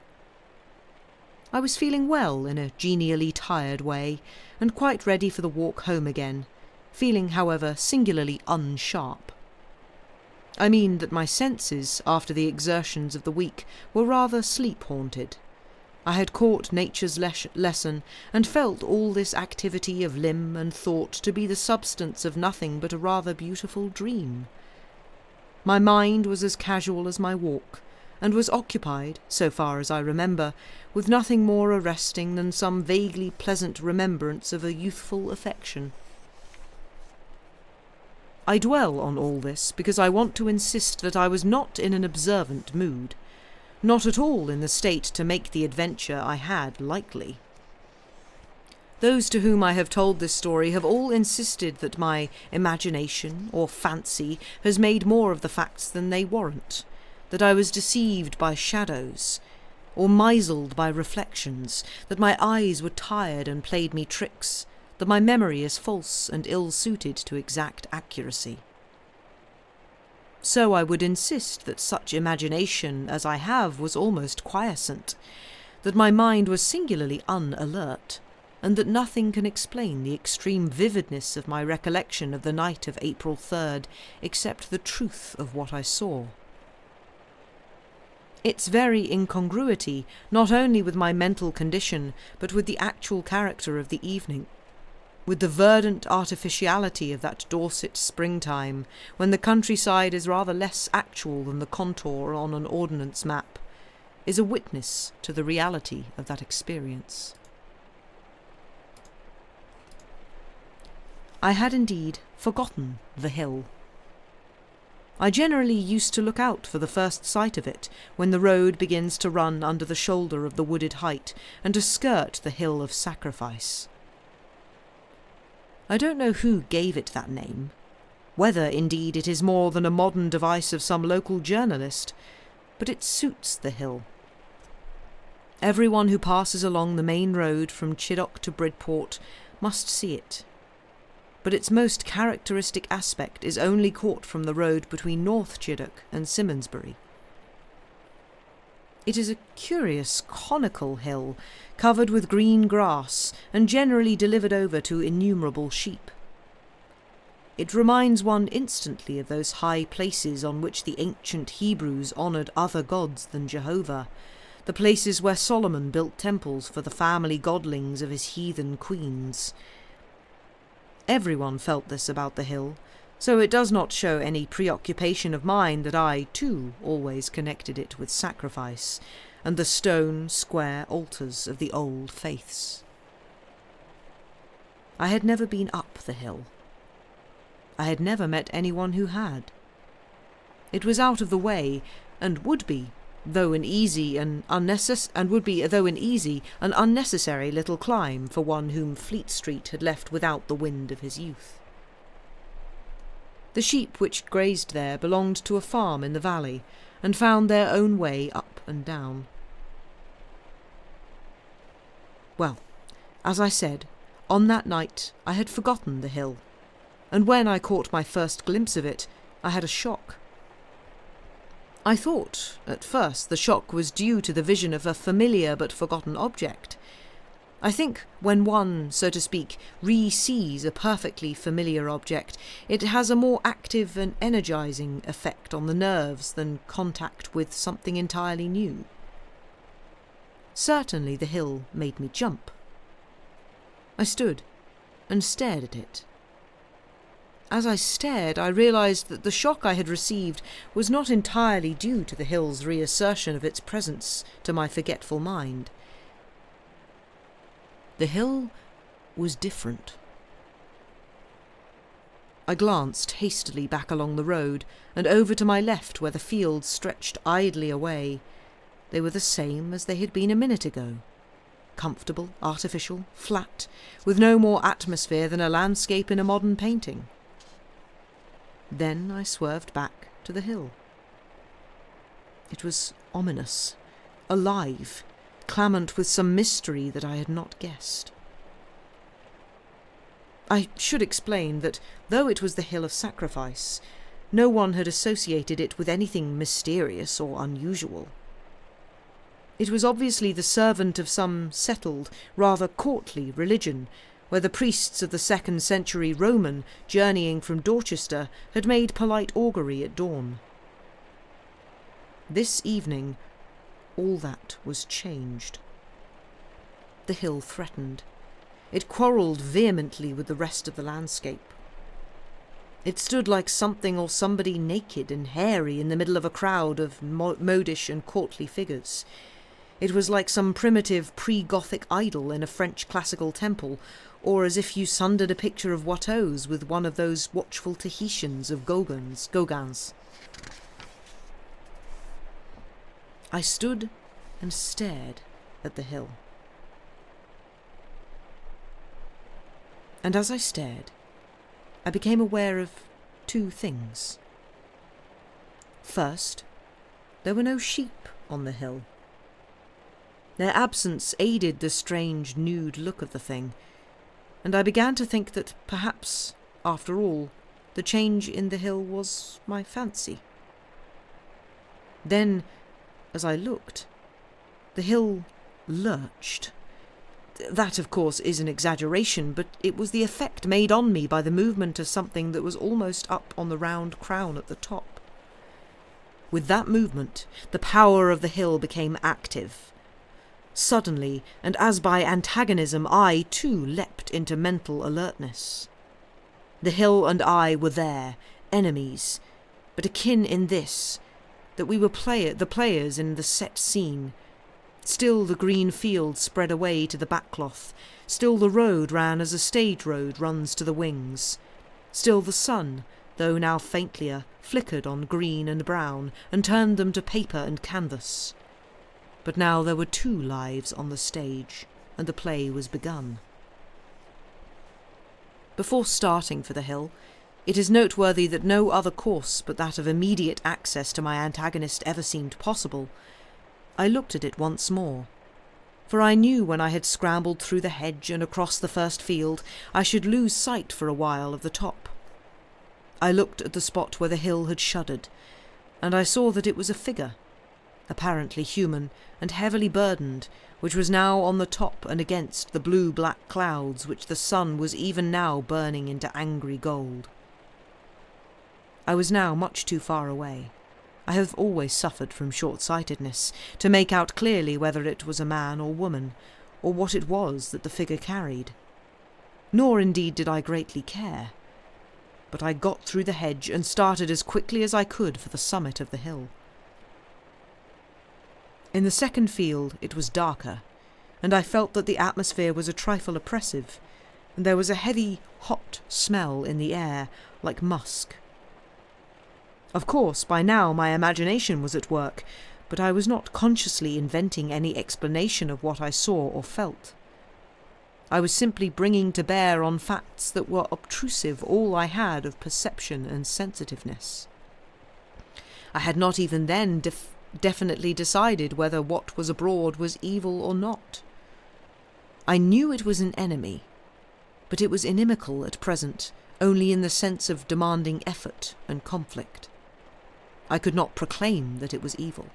I was feeling well in a genially tired way, and quite ready for the walk home again, feeling, however, singularly unsharp. I mean that my senses, after the exertions of the week, were rather sleep-haunted. I had caught nature's lesson, and felt all this activity of limb and thought to be the substance of nothing but a rather beautiful dream. My mind was as casual as my walk, and was occupied, so far as I remember, with nothing more arresting than some vaguely pleasant remembrance of a youthful affection. I dwell on all this because I want to insist that I was not in an observant mood, not at all in the state to make the adventure I had likely. Those to whom I have told this story have all insisted that my imagination or fancy has made more of the facts than they warrant, that I was deceived by shadows, or misled by reflections, that my eyes were tired and played me tricks, that my memory is false and ill-suited to exact accuracy. So I would insist that such imagination as I have was almost quiescent, that my mind was singularly unalert, and that nothing can explain the extreme vividness of my recollection of the night of April 3rd except the truth of what I saw. Its very incongruity, not only with my mental condition, but with the actual character of the evening, with the verdant artificiality of that Dorset springtime, when the countryside is rather less actual than the contour on an ordnance map, is a witness to the reality of that experience. I had indeed forgotten the hill. I generally used to look out for the first sight of it, when the road begins to run under the shoulder of the wooded height, and to skirt the hill of sacrifice. I don't know who gave it that name, whether, indeed, it is more than a modern device of some local journalist, but it suits the hill. Everyone who passes along the main road from Chiddock to Bridport must see it, but its most characteristic aspect is only caught from the road between North Chiddock and Simmonsbury. It is a curious conical hill, covered with green grass, and generally delivered over to innumerable sheep. It reminds one instantly of those high places on which the ancient Hebrews honoured other gods than Jehovah, the places where Solomon built temples for the family godlings of his heathen queens. Everyone felt this about the hill, so it does not show any preoccupation of mine that I, too, always connected it with sacrifice, and the stone, square altars of the old faiths. I had never been up the hill. I had never met anyone who had. It was out of the way, and would be, though an easy and unnecessary little climb for one whom Fleet Street had left without the wind of his youth. The sheep which grazed there belonged to a farm in the valley, and found their own way up and down. Well, as I said, on that night I had forgotten the hill, and when I caught my first glimpse of it, I had a shock. I thought, at first, the shock was due to the vision of a familiar but forgotten object. I think when one, so to speak, re-sees a perfectly familiar object, it has a more active and energising effect on the nerves than contact with something entirely new. Certainly the hill made me jump. I stood and stared at it. As I stared, I realised that the shock I had received was not entirely due to the hill's reassertion of its presence to my forgetful mind. The hill was different. I glanced hastily back along the road and over to my left where the fields stretched idly away. They were the same as they had been a minute ago. Comfortable, artificial, flat, with no more atmosphere than a landscape in a modern painting. Then I swerved back to the hill. It was ominous, alive, clamant with some mystery that I had not guessed. I should explain that, though it was the Hill of Sacrifice, no one had associated it with anything mysterious or unusual. It was obviously the servant of some settled, rather courtly religion, where the priests of the 2nd century Roman, journeying from Dorchester, had made polite augury at dawn. This evening, all that was changed. The hill threatened. It quarrelled vehemently with the rest of the landscape. It stood like something or somebody naked and hairy in the middle of a crowd of modish and courtly figures. It was like some primitive pre-Gothic idol in a French classical temple, or as if you sundered a picture of Watteau's with one of those watchful Tahitians of Gauguin's. I stood and stared at the hill. And as I stared, I became aware of two things. First, there were no sheep on the hill. Their absence aided the strange nude look of the thing. and I began to think that perhaps, after all, the change in the hill was my fancy. Then, as I looked, the hill lurched. That, of course, is an exaggeration, but it was the effect made on me by the movement of something that was almost up on the round crown at the top. With that movement, the power of the hill became active. Suddenly, and as by antagonism, I, too, leapt into mental alertness. The hill and I were there, enemies, but akin in this, that we were the players in the set scene. Still the green field spread away to the backcloth, still the road ran as a stage road runs to the wings, still the sun, though now faintlier, flickered on green and brown, and turned them to paper and canvas. But now there were 2 lives on the stage, and the play was begun. Before starting for the hill, it is noteworthy that no other course but that of immediate access to my antagonist ever seemed possible. I looked at it once more, for I knew when I had scrambled through the hedge and across the first field, I should lose sight for a while of the top. I looked at the spot where the hill had shuddered, and I saw that it was a figure, apparently human and heavily burdened, which was now on the top and against the blue-black clouds which the sun was even now burning into angry gold. I was now much too far away. I have always suffered from short-sightedness, to make out clearly whether it was a man or woman, or what it was that the figure carried. Nor indeed did I greatly care. But I got through the hedge and started as quickly as I could for the summit of the hill. In the second field it was darker, and I felt that the atmosphere was a trifle oppressive, and there was a heavy, hot smell in the air, like musk. Of course, by now my imagination was at work, but I was not consciously inventing any explanation of what I saw or felt. I was simply bringing to bear on facts that were obtrusive all I had of perception and sensitiveness. I had not even then definitely decided whether what was abroad was evil or not. I knew it was an enemy, but it was inimical at present, only in the sense of demanding effort and conflict. I could not proclaim that it was evil.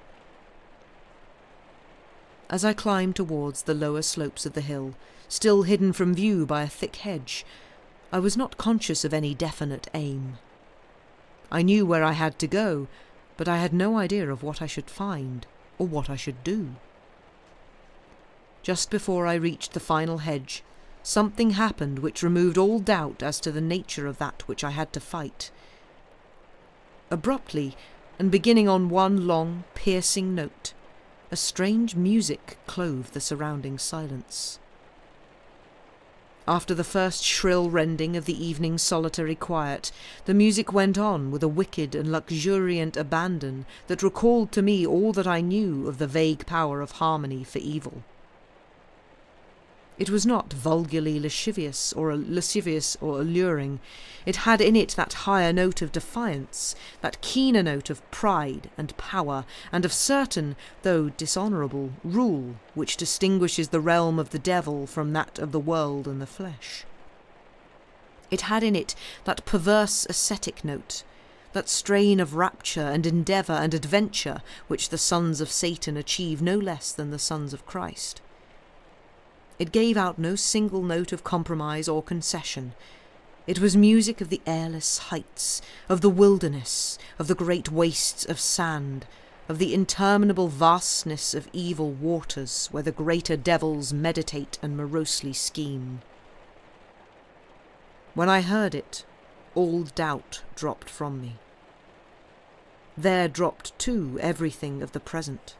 As I climbed towards the lower slopes of the hill, still hidden from view by a thick hedge, I was not conscious of any definite aim. I knew where I had to go, but I had no idea of what I should find, or what I should do. Just before I reached the final hedge, something happened which removed all doubt as to the nature of that which I had to fight. Abruptly, and beginning on one long, piercing note, a strange music clove the surrounding silence. After the first shrill rending of the evening's solitary quiet, the music went on with a wicked and luxuriant abandon that recalled to me all that I knew of the vague power of harmony for evil. It was not vulgarly lascivious or alluring. It had in it that higher note of defiance, that keener note of pride and power, and of certain, though dishonourable, rule which distinguishes the realm of the devil from that of the world and the flesh. It had in it that perverse ascetic note, that strain of rapture and endeavour and adventure which the sons of Satan achieve no less than the sons of Christ. It gave out no single note of compromise or concession. It was music of the airless heights, of the wilderness, of the great wastes of sand, of the interminable vastness of evil waters where the greater devils meditate and morosely scheme. When I heard it, all doubt dropped from me. There dropped, too, everything of the present.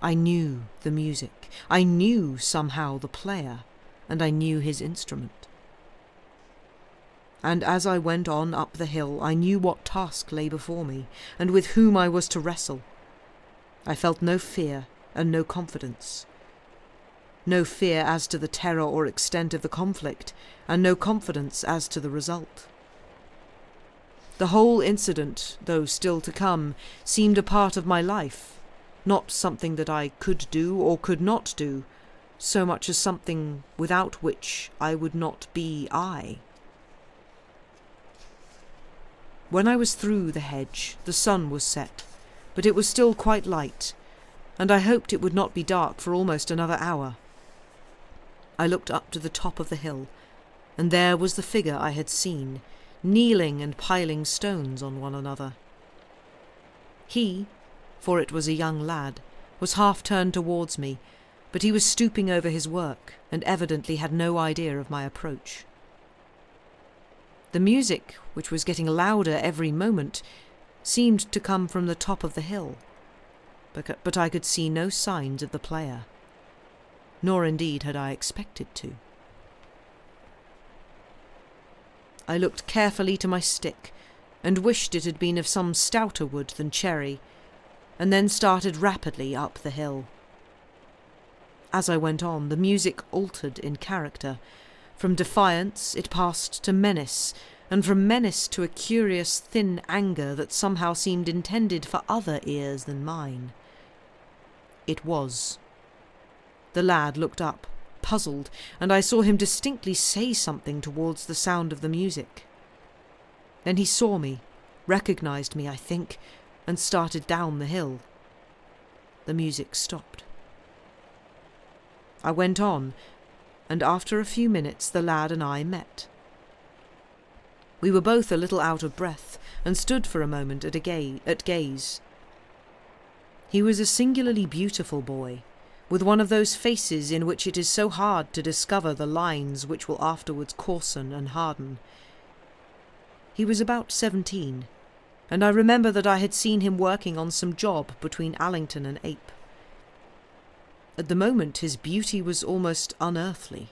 I knew the music, I knew somehow the player, and I knew his instrument. And as I went on up the hill, I knew what task lay before me, and with whom I was to wrestle. I felt no fear and no confidence. No fear as to the terror or extent of the conflict, and no confidence as to the result. The whole incident, though still to come, seemed a part of my life, not something that I could do or could not do, so much as something without which I would not be I. When I was through the hedge, the sun was set, but it was still quite light, and I hoped it would not be dark for almost another hour. I looked up to the top of the hill, and there was the figure I had seen, kneeling and piling stones on one another. He, for it was a young lad, was half turned towards me, but he was stooping over his work and evidently had no idea of my approach. The music, which was getting louder every moment, seemed to come from the top of the hill, but I could see no signs of the player, nor indeed had I expected to. I looked carefully to my stick and wished it had been of some stouter wood than cherry, and then started rapidly up the hill. As I went on, the music altered in character. From defiance it passed to menace, and from menace to a curious thin anger that somehow seemed intended for other ears than mine. It was. The lad looked up, puzzled, and I saw him distinctly say something towards the sound of the music. Then he saw me, recognised me, I think, and started down the hill. The music stopped. I went on, and after a few minutes the lad and I met. We were both a little out of breath, and stood for a moment at gaze. He was a singularly beautiful boy, with one of those faces in which it is so hard to discover the lines which will afterwards coarsen and harden. He was about 17, and I remember that I had seen him working on some job between Allington and Ape. At the moment his beauty was almost unearthly.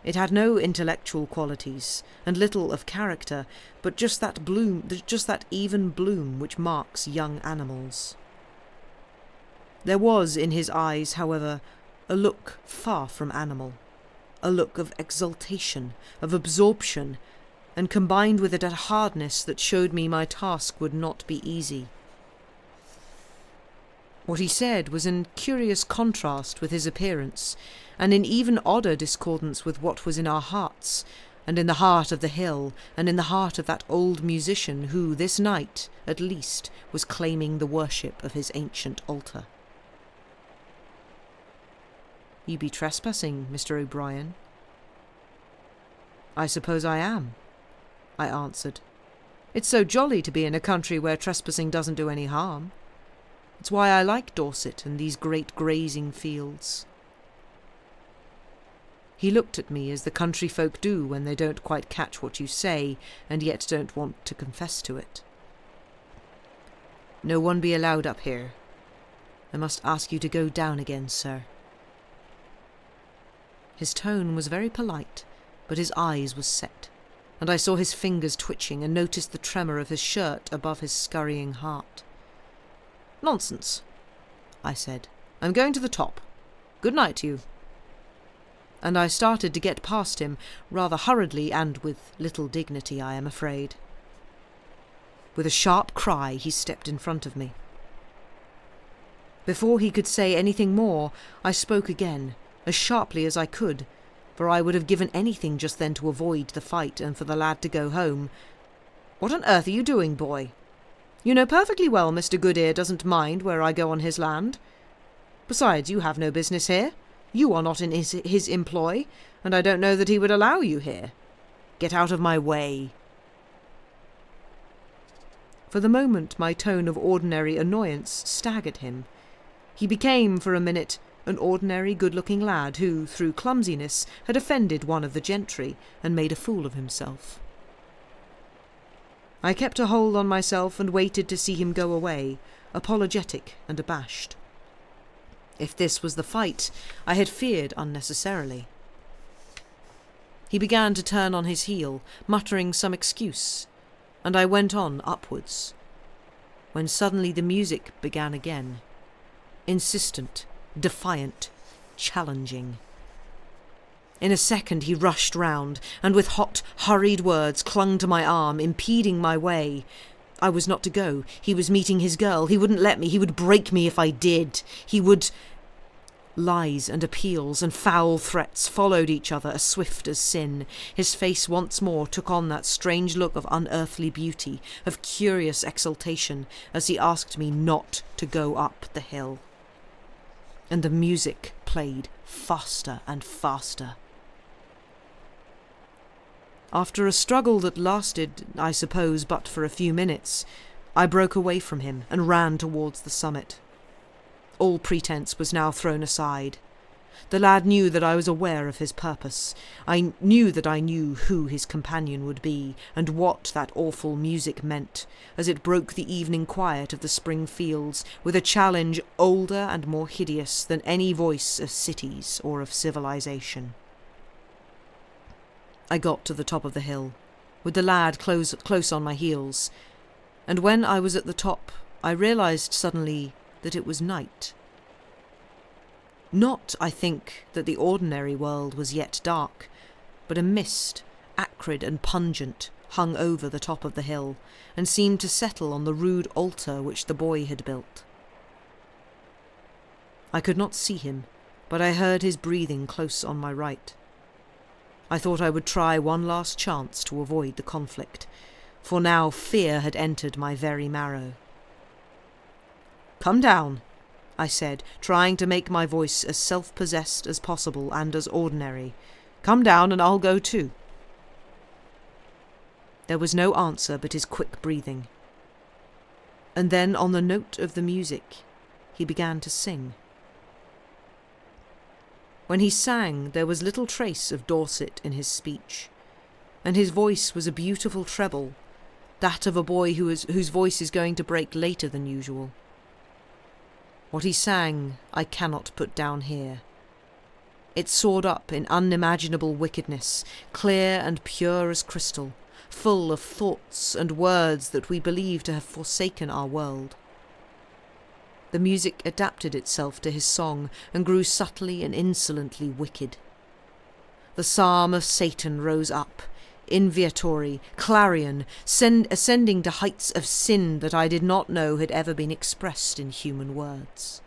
It had no intellectual qualities, and little of character, but just that even bloom which marks young animals. There was in his eyes, however, a look far from animal, a look of exultation, of absorption, and combined with it a hardness that showed me my task would not be easy. What he said was in curious contrast with his appearance, and in even odder discordance with what was in our hearts, and in the heart of the hill, and in the heart of that old musician who, this night, at least, was claiming the worship of his ancient altar. "You be trespassing, Mr. O'Brien." "I suppose I am," I answered. "It's so jolly to be in a country where trespassing doesn't do any harm. It's why I like Dorset and these great grazing fields." He looked at me as the country folk do when they don't quite catch what you say and yet don't want to confess to it. "No one be allowed up here. I must ask you to go down again, sir." His tone was very polite, but his eyes were set, and I saw his fingers twitching and noticed the tremor of his shirt above his scurrying heart. "Nonsense," I said. "I'm going to the top. Good night to you." And I started to get past him, rather hurriedly and with little dignity, I am afraid. With a sharp cry, he stepped in front of me. Before he could say anything more, I spoke again, as sharply as I could, for I would have given anything just then to avoid the fight and for the lad to go home. "What on earth are you doing, boy? You know perfectly well Mr. Goodear doesn't mind where I go on his land. Besides, you have no business here. You are not in his employ, and I don't know that he would allow you here. Get out of my way." For the moment my tone of ordinary annoyance staggered him. He became, for a minute, an ordinary good-looking lad who, through clumsiness, had offended one of the gentry and made a fool of himself. I kept a hold on myself and waited to see him go away, apologetic and abashed. If this was the fight, I had feared unnecessarily. He began to turn on his heel, muttering some excuse, and I went on upwards, when suddenly the music began again, insistent, defiant, challenging. In a second he rushed round, and with hot, hurried words clung to my arm, impeding my way. I was not to go. He was meeting his girl. He wouldn't let me. He would break me if I did. He would... Lies and appeals and foul threats followed each other as swift as sin. His face once more took on that strange look of unearthly beauty, of curious exultation, as he asked me not to go up the hill. And the music played faster and faster. After a struggle that lasted, I suppose, but for a few minutes, I broke away from him and ran towards the summit. All pretense was now thrown aside. The lad knew that I was aware of his purpose. I knew that I knew who his companion would be, and what that awful music meant, as it broke the evening quiet of the spring fields with a challenge older and more hideous than any voice of cities or of civilization. I got to the top of the hill, with the lad close on my heels, and when I was at the top, I realized suddenly that it was night. Not, I think, that the ordinary world was yet dark, but a mist, acrid and pungent, hung over the top of the hill, and seemed to settle on the rude altar which the boy had built. I could not see him, but I heard his breathing close on my right. I thought I would try one last chance to avoid the conflict, for now fear had entered my very marrow. "Come down," I said, trying to make my voice as self-possessed as possible and as ordinary. "Come down and I'll go too." There was no answer but his quick breathing. And then, on the note of the music, he began to sing. When he sang, there was little trace of Dorset in his speech, and his voice was a beautiful treble, that of a boy whose voice is going to break later than usual. What he sang I cannot put down here. It soared up in unimaginable wickedness, clear and pure as crystal, full of thoughts and words that we believe to have forsaken our world. The music adapted itself to his song and grew subtly and insolently wicked. The psalm of Satan rose up, inviatory, clarion, ascending to heights of sin that I did not know had ever been expressed in human words.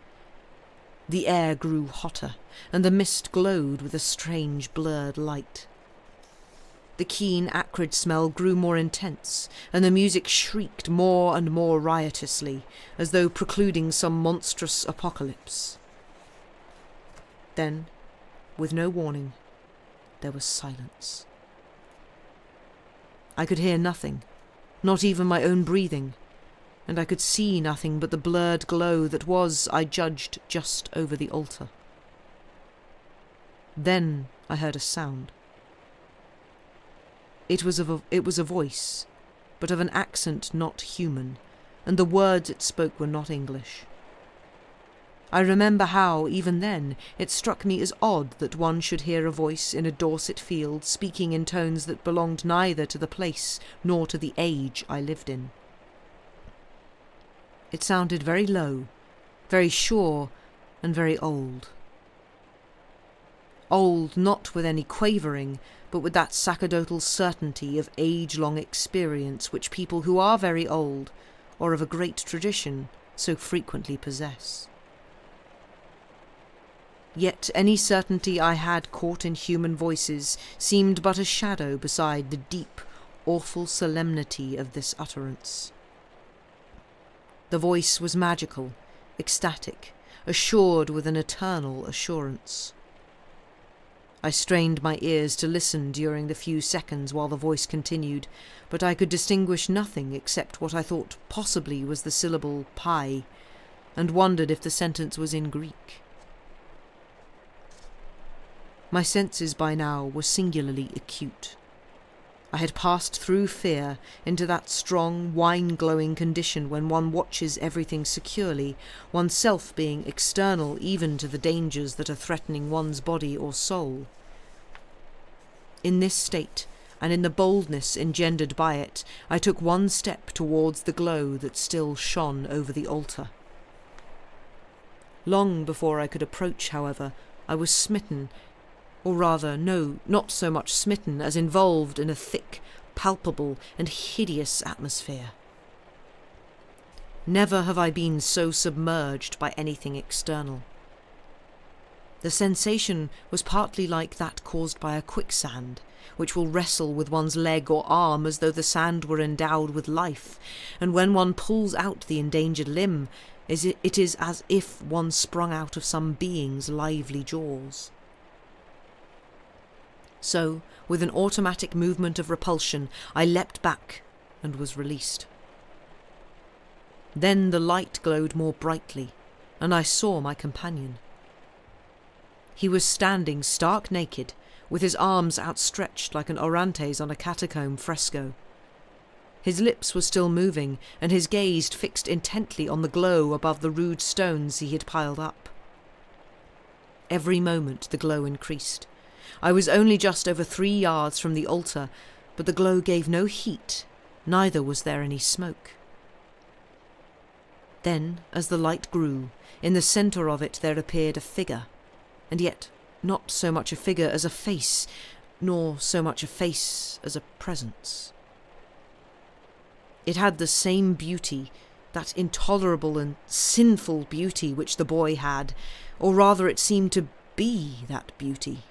The air grew hotter, and the mist glowed with a strange blurred light. The keen, acrid smell grew more intense, and the music shrieked more and more riotously, as though precluding some monstrous apocalypse. Then, with no warning, there was silence. I could hear nothing, not even my own breathing, and I could see nothing but the blurred glow that was, I judged, just over the altar. Then I heard a sound. It was a voice, but of an accent not human, and the words it spoke were not English. I remember how, even then, it struck me as odd that one should hear a voice in a Dorset field speaking in tones that belonged neither to the place nor to the age I lived in. It sounded very low, very sure, and very old. Old not with any quavering, but with that sacerdotal certainty of age-long experience which people who are very old, or of a great tradition, so frequently possess. Yet any certainty I had caught in human voices seemed but a shadow beside the deep, awful solemnity of this utterance. The voice was magical, ecstatic, assured with an eternal assurance. I strained my ears to listen during the few seconds while the voice continued, but I could distinguish nothing except what I thought possibly was the syllable pi, and wondered if the sentence was in Greek. My senses by now were singularly acute. I had passed through fear into that strong, wine-glowing condition when one watches everything securely, oneself being external even to the dangers that are threatening one's body or soul. In this state, and in the boldness engendered by it, I took one step towards the glow that still shone over the altar. Long before I could approach, however, I was smitten, or rather, no, not so much smitten as involved in a thick, palpable, and hideous atmosphere. Never have I been so submerged by anything external. The sensation was partly like that caused by a quicksand, which will wrestle with one's leg or arm as though the sand were endowed with life, and when one pulls out the endangered limb, it is as if one sprung out of some being's lively jaws. So, with an automatic movement of repulsion, I leapt back and was released. Then the light glowed more brightly, and I saw my companion. He was standing stark naked, with his arms outstretched like an Orantes on a catacomb fresco. His lips were still moving, and his gaze fixed intently on the glow above the rude stones he had piled up. Every moment the glow increased. I was only just over 3 yards from the altar, but the glow gave no heat, neither was there any smoke. Then, as the light grew, in the centre of it there appeared a figure, and yet not so much a figure as a face, nor so much a face as a presence. It had the same beauty, that intolerable and sinful beauty which the boy had, or rather it seemed to be that beauty.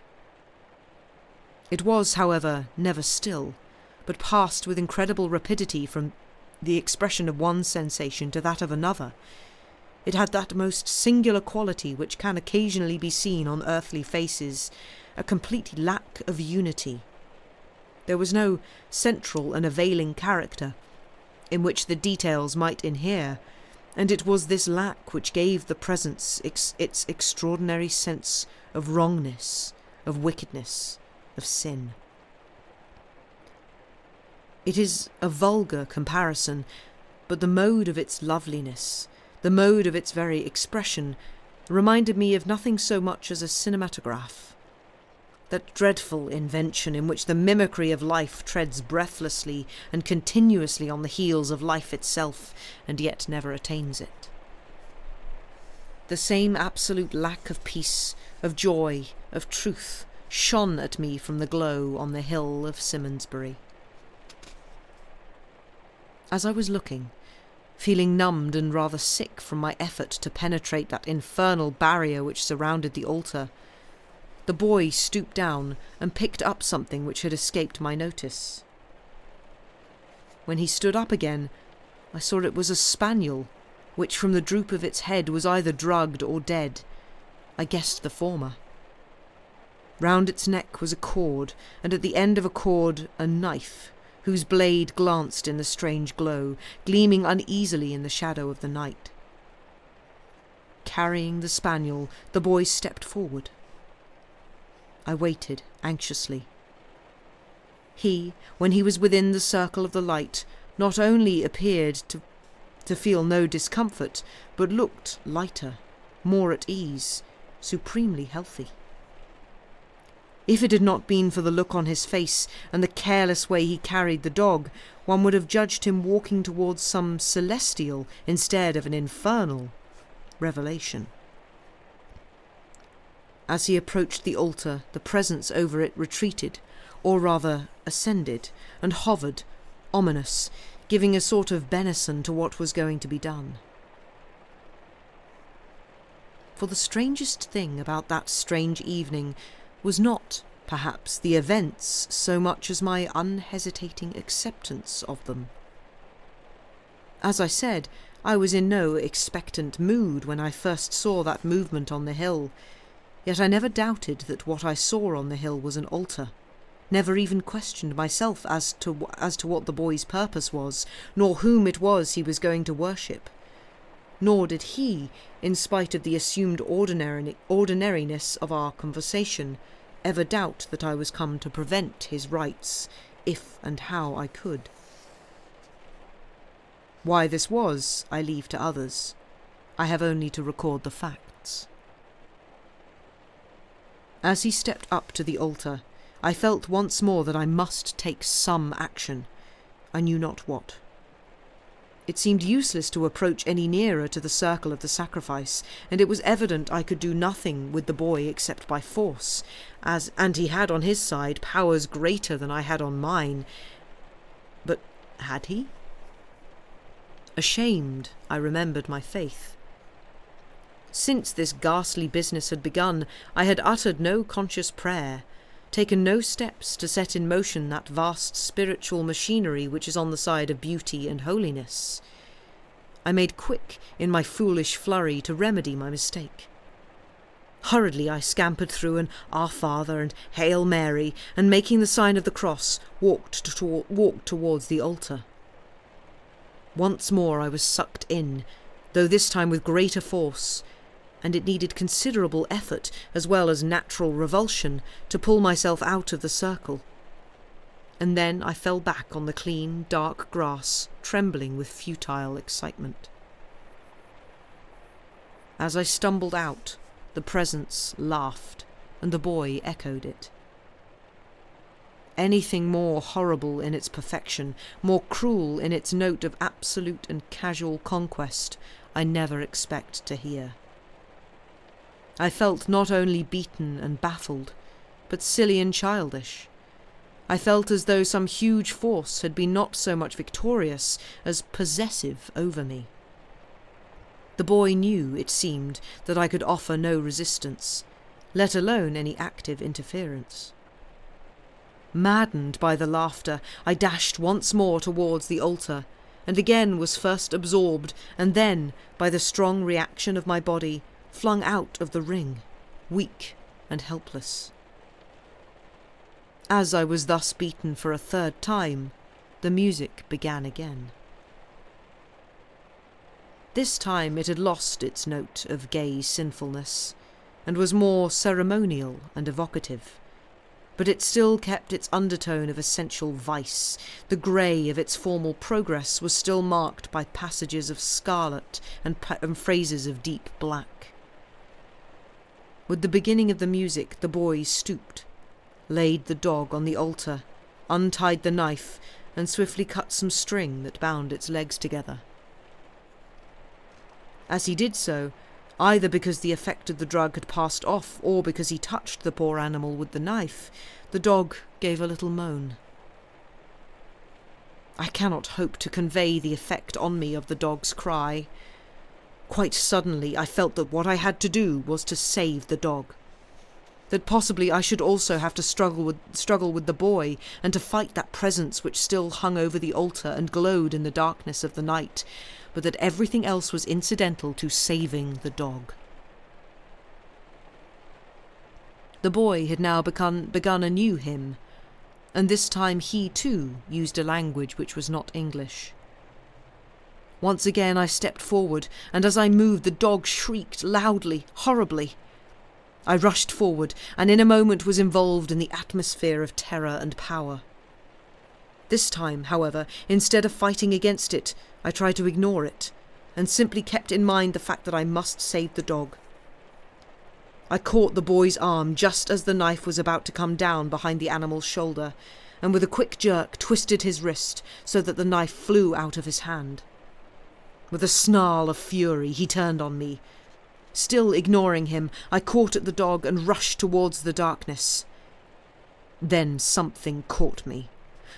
It was, however, never still, but passed with incredible rapidity from the expression of one sensation to that of another. It had that most singular quality which can occasionally be seen on earthly faces, a complete lack of unity. There was no central and availing character, in which the details might inhere, and it was this lack which gave the presence its extraordinary sense of wrongness, of wickedness, of sin. It is a vulgar comparison, but the mode of its loveliness, the mode of its very expression, reminded me of nothing so much as a cinematograph. That dreadful invention in which the mimicry of life treads breathlessly and continuously on the heels of life itself, and yet never attains it. The same absolute lack of peace, of joy, of truth, shone at me from the glow on the hill of Simonsbury. As I was looking, feeling numbed and rather sick from my effort to penetrate that infernal barrier which surrounded the altar, the boy stooped down and picked up something which had escaped my notice. When he stood up again, I saw it was a spaniel, which from the droop of its head was either drugged or dead. I guessed the former. Round its neck was a cord, and at the end of a cord a knife, whose blade glanced in the strange glow, gleaming uneasily in the shadow of the night. Carrying the spaniel, the boy stepped forward. I waited anxiously. He, when he was within the circle of the light, not only appeared to feel no discomfort, but looked lighter, more at ease, supremely healthy. If it had not been for the look on his face and the careless way he carried the dog, one would have judged him walking towards some celestial instead of an infernal revelation. As he approached the altar, the presence over it retreated, or rather ascended, and hovered, ominous, giving a sort of benison to what was going to be done. For the strangest thing about that strange evening was not, perhaps, the events so much as my unhesitating acceptance of them. As I said, I was in no expectant mood when I first saw that movement on the hill, yet I never doubted that what I saw on the hill was an altar, never even questioned myself as to what the boy's purpose was, nor whom it was he was going to worship. Nor did he, in spite of the assumed ordinariness of our conversation, ever doubt that I was come to prevent his rites, if and how I could. Why this was, I leave to others. I have only to record the facts. As he stepped up to the altar, I felt once more that I must take some action. I knew not what. It seemed useless to approach any nearer to the circle of the sacrifice, and it was evident I could do nothing with the boy except by force, and he had on his side powers greater than I had on mine. But had he? Ashamed, I remembered my faith. Since this ghastly business had begun, I had uttered no conscious prayer, taken no steps to set in motion that vast spiritual machinery which is on the side of beauty and holiness. I made quick in my foolish flurry to remedy my mistake. Hurriedly I scampered through an Our Father and Hail Mary, and making the sign of the cross, walked towards the altar. Once more I was sucked in, though this time with greater force, and it needed considerable effort as well as natural revulsion to pull myself out of the circle. And then I fell back on the clean, dark grass, trembling with futile excitement. As I stumbled out, the presence laughed, and the boy echoed it. Anything more horrible in its perfection, more cruel in its note of absolute and casual conquest, I never expect to hear. I felt not only beaten and baffled, but silly and childish. I felt as though some huge force had been not so much victorious as possessive over me. The boy knew, it seemed, that I could offer no resistance, let alone any active interference. Maddened by the laughter, I dashed once more towards the altar, and again was first absorbed, and then, by the strong reaction of my body, flung out of the ring, weak and helpless. As I was thus beaten for a third time, the music began again. This time it had lost its note of gay sinfulness, and was more ceremonial and evocative, but it still kept its undertone of essential vice. The grey of its formal progress was still marked by passages of scarlet and phrases of deep black. With the beginning of the music, the boy stooped, laid the dog on the altar, untied the knife, and swiftly cut some string that bound its legs together. As he did so, either because the effect of the drug had passed off or because he touched the poor animal with the knife, the dog gave a little moan. I cannot hope to convey the effect on me of the dog's cry. Quite suddenly I felt that what I had to do was to save the dog. That possibly I should also have to struggle with the boy and to fight that presence which still hung over the altar and glowed in the darkness of the night, but that everything else was incidental to saving the dog. The boy had now begun a new hymn, and this time he too used a language which was not English. Once again I stepped forward, and as I moved the dog shrieked loudly, horribly. I rushed forward, and in a moment was involved in the atmosphere of terror and power. This time, however, instead of fighting against it, I tried to ignore it, and simply kept in mind the fact that I must save the dog. I caught the boy's arm just as the knife was about to come down behind the animal's shoulder, and with a quick jerk twisted his wrist so that the knife flew out of his hand. With a snarl of fury, he turned on me. Still ignoring him, I caught at the dog and rushed towards the darkness. Then something caught me.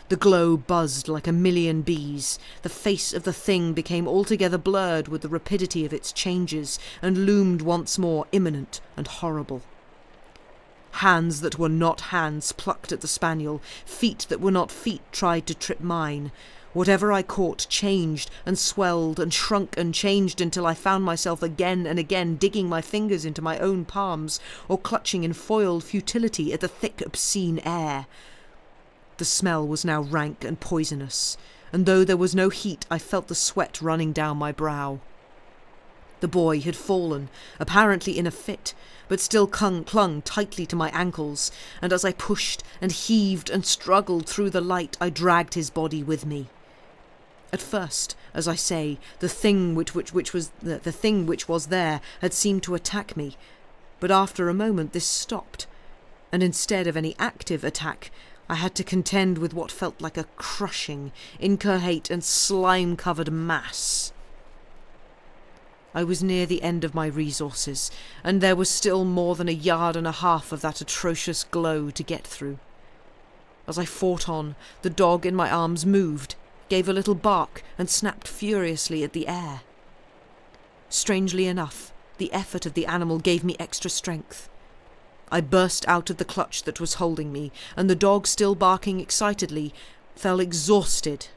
The glow buzzed like a million bees. The face of the thing became altogether blurred with the rapidity of its changes, and loomed once more imminent and horrible. Hands that were not hands plucked at the spaniel. Feet that were not feet tried to trip mine. Whatever I caught changed and swelled and shrunk and changed until I found myself again and again digging my fingers into my own palms or clutching in foiled futility at the thick, obscene air. The smell was now rank and poisonous, and though there was no heat, I felt the sweat running down my brow. The boy had fallen, apparently in a fit, but still clung tightly to my ankles, and as I pushed and heaved and struggled through the light, I dragged his body with me. At first, as I say, the thing which was there had seemed to attack me, but after a moment this stopped, and instead of any active attack, I had to contend with what felt like a crushing, inchoate and slime-covered mass. I was near the end of my resources, and there was still more than 1.5 yards of that atrocious glow to get through. As I fought on, the dog in my arms moved, gave a little bark, and snapped furiously at the air. Strangely enough, The effort of the animal gave me extra strength. I burst out of the clutch that was holding me, and the dog, still barking excitedly, fell exhausted,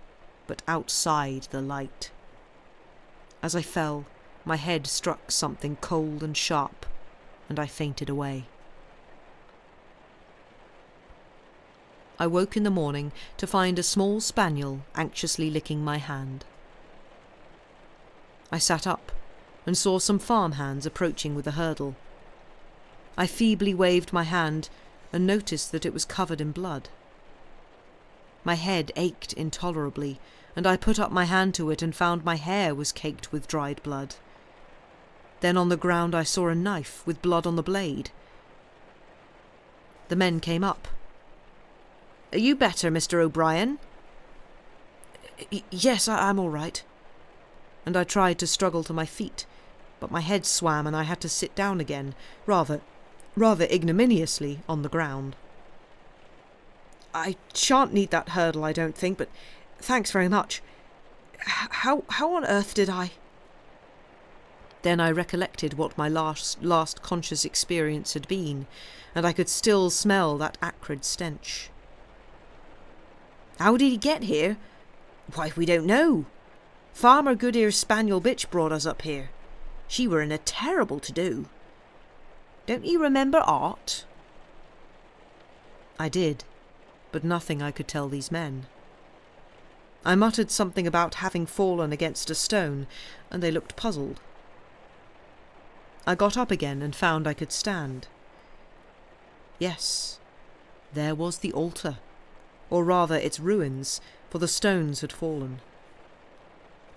but outside the light. As I fell, my head struck something cold and sharp, and I fainted away. I woke in the morning to find a small spaniel anxiously licking my hand. I sat up and saw some farmhands approaching with a hurdle. I feebly waved my hand and noticed that it was covered in blood. My head ached intolerably, and I put up my hand to it and found my hair was caked with dried blood. Then on the ground I saw a knife with blood on the blade. The men came up. "Are you better, Mr. O'Brien?" "Yes, I'm all right." And I tried to struggle to my feet, but my head swam and I had to sit down again, rather ignominiously, on the ground. "I shan't need that hurdle, I don't think, but thanks very much. How on earth did I—" Then I recollected what my last conscious experience had been, and I could still smell that acrid stench. "How did he get here? Why, we don't know. Farmer Goodear's spaniel bitch brought us up here. She were in a terrible to-do. Don't you remember aught?" I did, but nothing I could tell these men. I muttered something about having fallen against a stone, and they looked puzzled. I got up again and found I could stand. Yes, there was the altar, or rather its ruins, for the stones had fallen.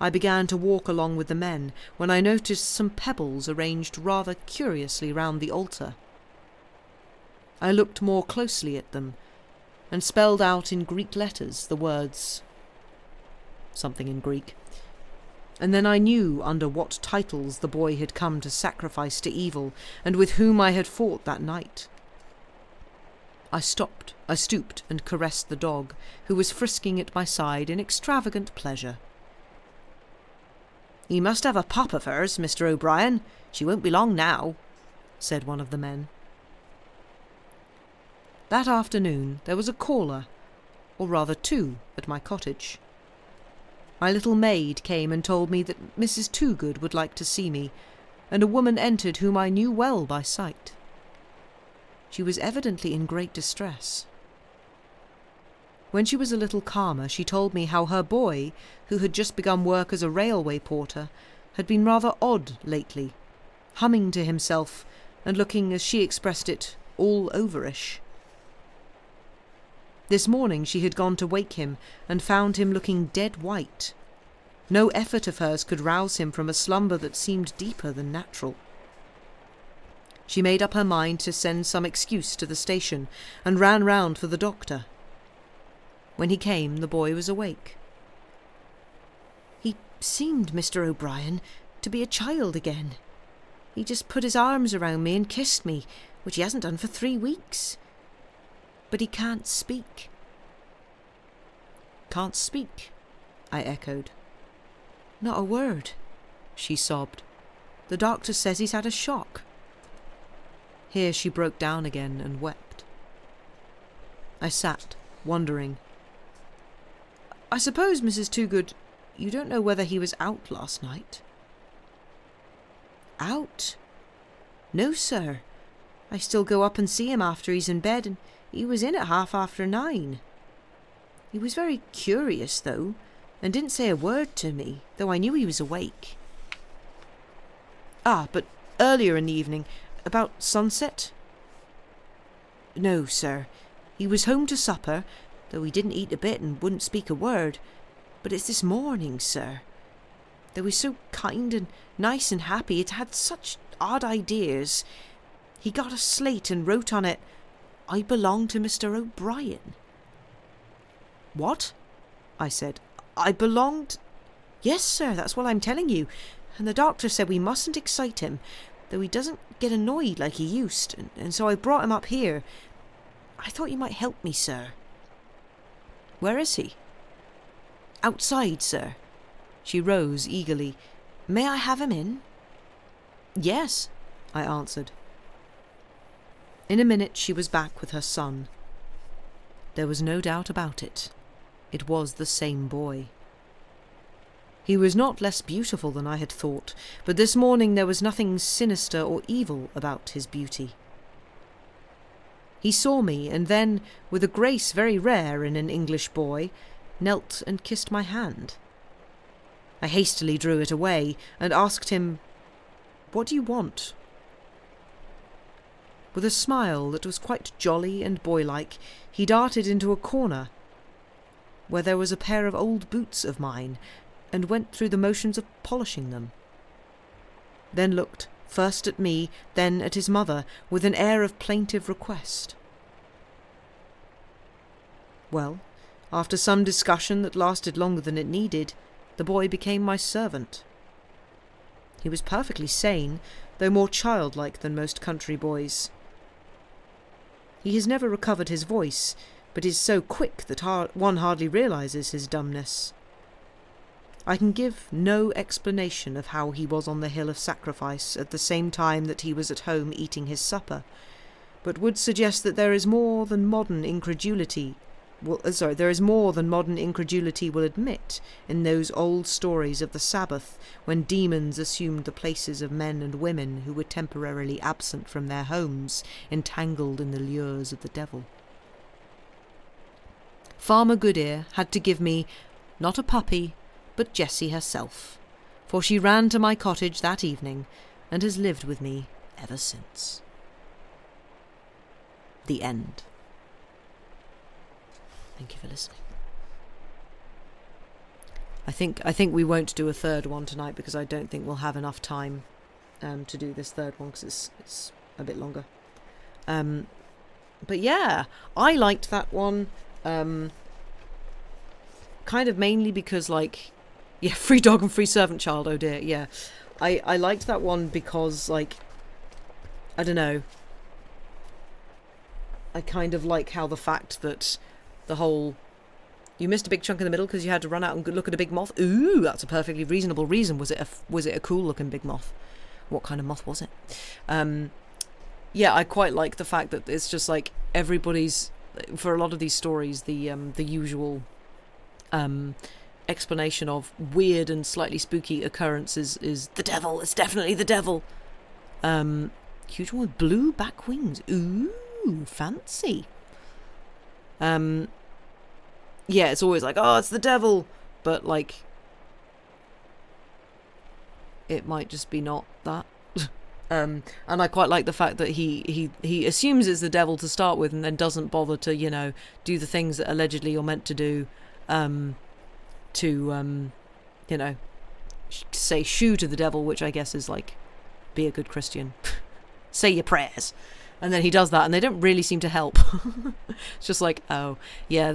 I began to walk along with the men when I noticed some pebbles arranged rather curiously round the altar. I looked more closely at them and spelled out in Greek letters the words something in Greek, and then I knew under what titles the boy had come to sacrifice to evil and with whom I had fought that night. I stooped and caressed the dog, who was frisking at my side in extravagant pleasure. "You must have a pup of hers, Mr. O'Brien. She won't be long now," said one of the men. That afternoon there was a caller, or rather two, at my cottage. My little maid came and told me that Mrs. Toogood would like to see me, and a woman entered whom I knew well by sight. She was evidently in great distress. When she was a little calmer, she told me how her boy, who had just begun work as a railway porter, had been rather odd lately, humming to himself and looking, as she expressed it, all overish. This morning she had gone to wake him and found him looking dead white. No effort of hers could rouse him from a slumber that seemed deeper than natural. She made up her mind to send some excuse to the station and ran round for the doctor. When he came, the boy was awake. He seemed, Mr. O'Brien, to be a child again. He just put his arms around me and kissed me, which he hasn't done for 3 weeks. But he can't speak." "Can't speak?" I echoed. "Not a word," she sobbed. "The doctor says he's had a shock." Here she broke down again and wept. I sat, wondering. "I suppose, Mrs. Toogood, you don't know whether he was out last night?" "Out? No, sir. I still go up and see him after he's in bed, and he was in at 9:30. He was very curious, though, and didn't say a word to me, though I knew he was awake." "Ah, but earlier in the evening, about sunset?" "No, sir. He was home to supper, though he didn't eat a bit and wouldn't speak a word. But it's this morning, sir. They were so kind and nice and happy. It had such odd ideas. He got a slate and wrote on it, 'I belong to Mr. O'Brien.'" "What?" I said. "I belonged—" "Yes, sir, that's what I'm telling you. And the doctor said we mustn't excite him, though he doesn't get annoyed like he used, and so I brought him up here. I thought you might help me, sir." "Where is he?" "Outside, sir." She rose eagerly. "May I have him in?" Yes, I answered. In a minute she was back with her son. There was no doubt about it. It was the same boy. He was not less beautiful than I had thought, but this morning there was nothing sinister or evil about his beauty. He saw me, and then, with a grace very rare in an English boy, knelt and kissed my hand. I hastily drew it away and asked him, "What do you want?" With a smile that was quite jolly and boylike, he darted into a corner where there was a pair of old boots of mine, and went through the motions of polishing them. Then looked first at me, then at his mother, with an air of plaintive request. Well, after some discussion that lasted longer than it needed, the boy became my servant. He was perfectly sane, though more childlike than most country boys. He has never recovered his voice, but is so quick that one hardly realizes his dumbness. I can give no explanation of how he was on the hill of sacrifice at the same time that he was at home eating his supper, but would suggest that there is more than modern incredulity will admit in those old stories of the Sabbath when demons assumed the places of men and women who were temporarily absent from their homes, entangled in the lures of the devil. Farmer Goodear had to give me, not a puppy, but Jessie herself, for she ran to my cottage that evening and has lived with me ever since. The end. Thank you for listening. I think we won't do a third one tonight because I don't think we'll have enough time to do this third one because it's a bit longer. But yeah, I liked that one. Kind of mainly because, like, yeah, free dog and free servant child, oh dear, yeah. I liked that one because, like, I don't know. I kind of like how the fact that the whole, you missed a big chunk in the middle because you had to run out and look at a big moth. Ooh, that's a perfectly reasonable reason. Was it a cool looking big moth? What kind of moth was it? Yeah, I quite like the fact that it's just like everybody's, for a lot of these stories, the usual explanation of weird and slightly spooky occurrences is the devil. It's definitely the devil. Huge one with blue back wings. Ooh, fancy. Yeah, it's always like, oh, it's the devil, but like it might just be not that. And I quite like the fact that he assumes it's the devil to start with and then doesn't bother to, you know, do the things that allegedly you're meant to do to you know, say shoo to the devil, which I guess is like be a good Christian. Say your prayers. And then he does that, and they don't really seem to help. It's just like, oh, yeah,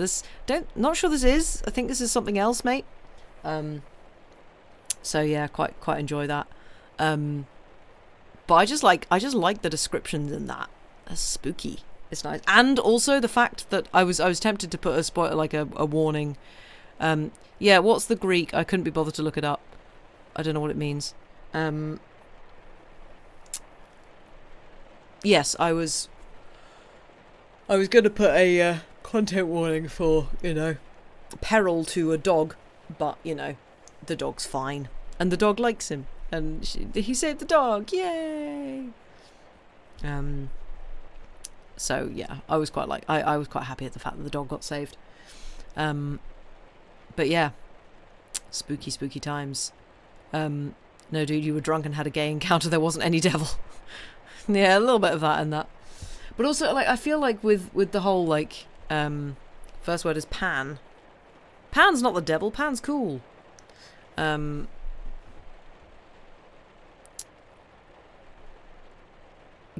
not sure this is. I think this is something else, mate. So yeah, quite enjoy that. But I just like the descriptions in that. That's spooky. It's nice, and also the fact that I was tempted to put a spoiler, like a warning. Yeah, what's the Greek? I couldn't be bothered to look it up. I don't know what it means. Yes, I was going to put a content warning for, you know, peril to a dog, but, you know, the dog's fine. And the dog likes him. And he saved the dog. Yay! So, yeah, I was quite happy at the fact that the dog got saved. But, yeah, spooky times. No, dude, you were drunk and had a gay encounter. There wasn't any devil. Yeah, a little bit of that and that. But also, like, I feel like with the whole, like, first word is Pan. Pan's not the devil. Pan's cool.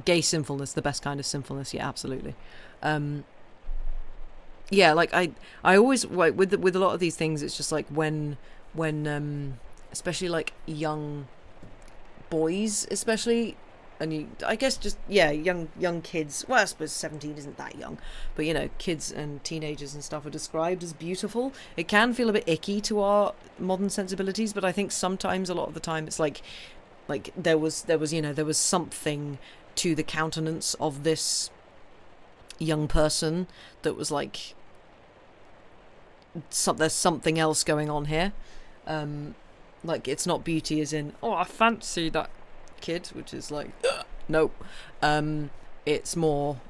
Gay sinfulness, the best kind of sinfulness. Yeah, absolutely. Yeah, like, I always, like, with a lot of these things, it's just like when especially, like, young boys, especially... And I guess just, yeah, young kids, well, I suppose 17 isn't that young, but, you know, kids and teenagers and stuff are described as beautiful. It can feel a bit icky to our modern sensibilities, but I think sometimes, a lot of the time, it's like Like there was something to the countenance of this young person that was like, there's something else going on here. Like it's not beauty as in, oh, I fancy that kid, which is like, nope. It's more,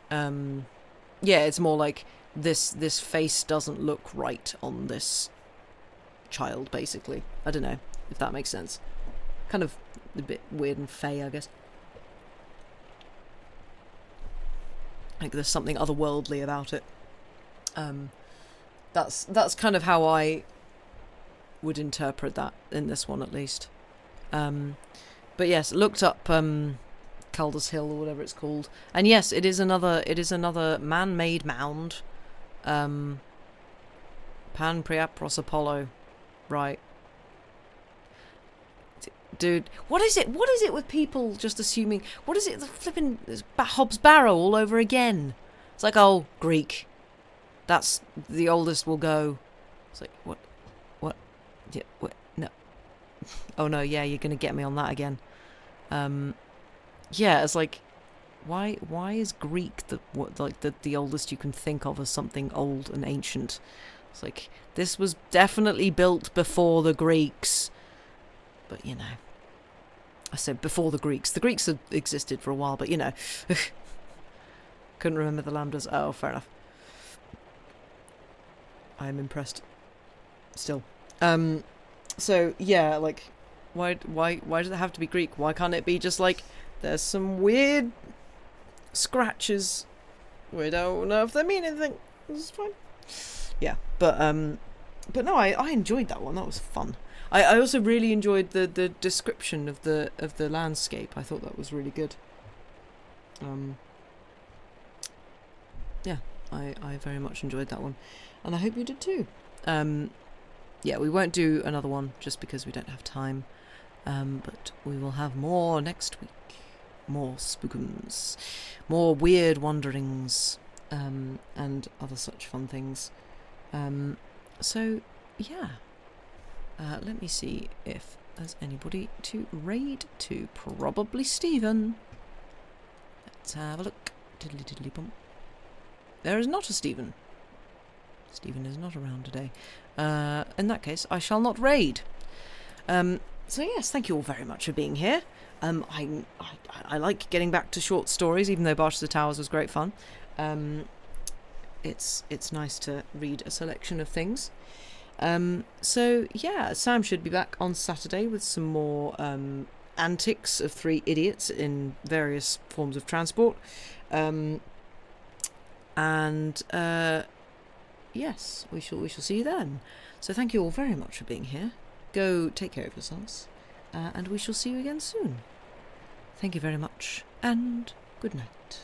it's more like this face doesn't look right on this child, basically. I don't know if that makes sense. Kind of a bit weird and fey, I guess. Like there's something otherworldly about it. That's kind of how I would interpret that in this one, at least. But yes, looked up Calder's Hill or whatever it's called, and yes, it is another man-made mound. Pan Priapros Apollo, right? Dude, what is it? What is it with people just assuming? What is it? The flipping Hobbs Barrow all over again. It's like, oh, Greek. That's the oldest will go. It's like, what? Yeah, what? No. Oh no, yeah, you're gonna get me on that again. Yeah, it's like, why is Greek the oldest you can think of as something old and ancient? It's like, this was definitely built before the Greeks. But, you know, I said before the Greeks. The Greeks had existed for a while, but, you know, couldn't remember the lambdas. Oh, fair enough. I am impressed. Still. So, yeah, like, why does it have to be Greek? Why can't it be just, like, there's some weird scratches. We don't know if they mean anything. This is fine. Yeah, but no, I enjoyed that one. That was fun. I also really enjoyed the description of the landscape. I thought that was really good. Yeah, I very much enjoyed that one, and I hope you did too. Yeah, we won't do another one just because we don't have time, but we will have more next week. More spookums, more weird wanderings, and other such fun things. So yeah. Let me see if there's anybody to raid to. Probably Stephen. Let's have a look. Diddly diddly bump. There is not a Stephen. Stephen is not around today. In that case, I shall not raid. So yes, thank you all very much for being here. I like getting back to short stories, even though Barge to the Towers was great fun. It's nice to read a selection of things. So yeah, Sam should be back on Saturday with some more antics of three idiots in various forms of transport. Yes, we shall see you then. So thank you all very much for being here. Go take care of yourselves, and we shall see you again soon. Thank you very much, and good night.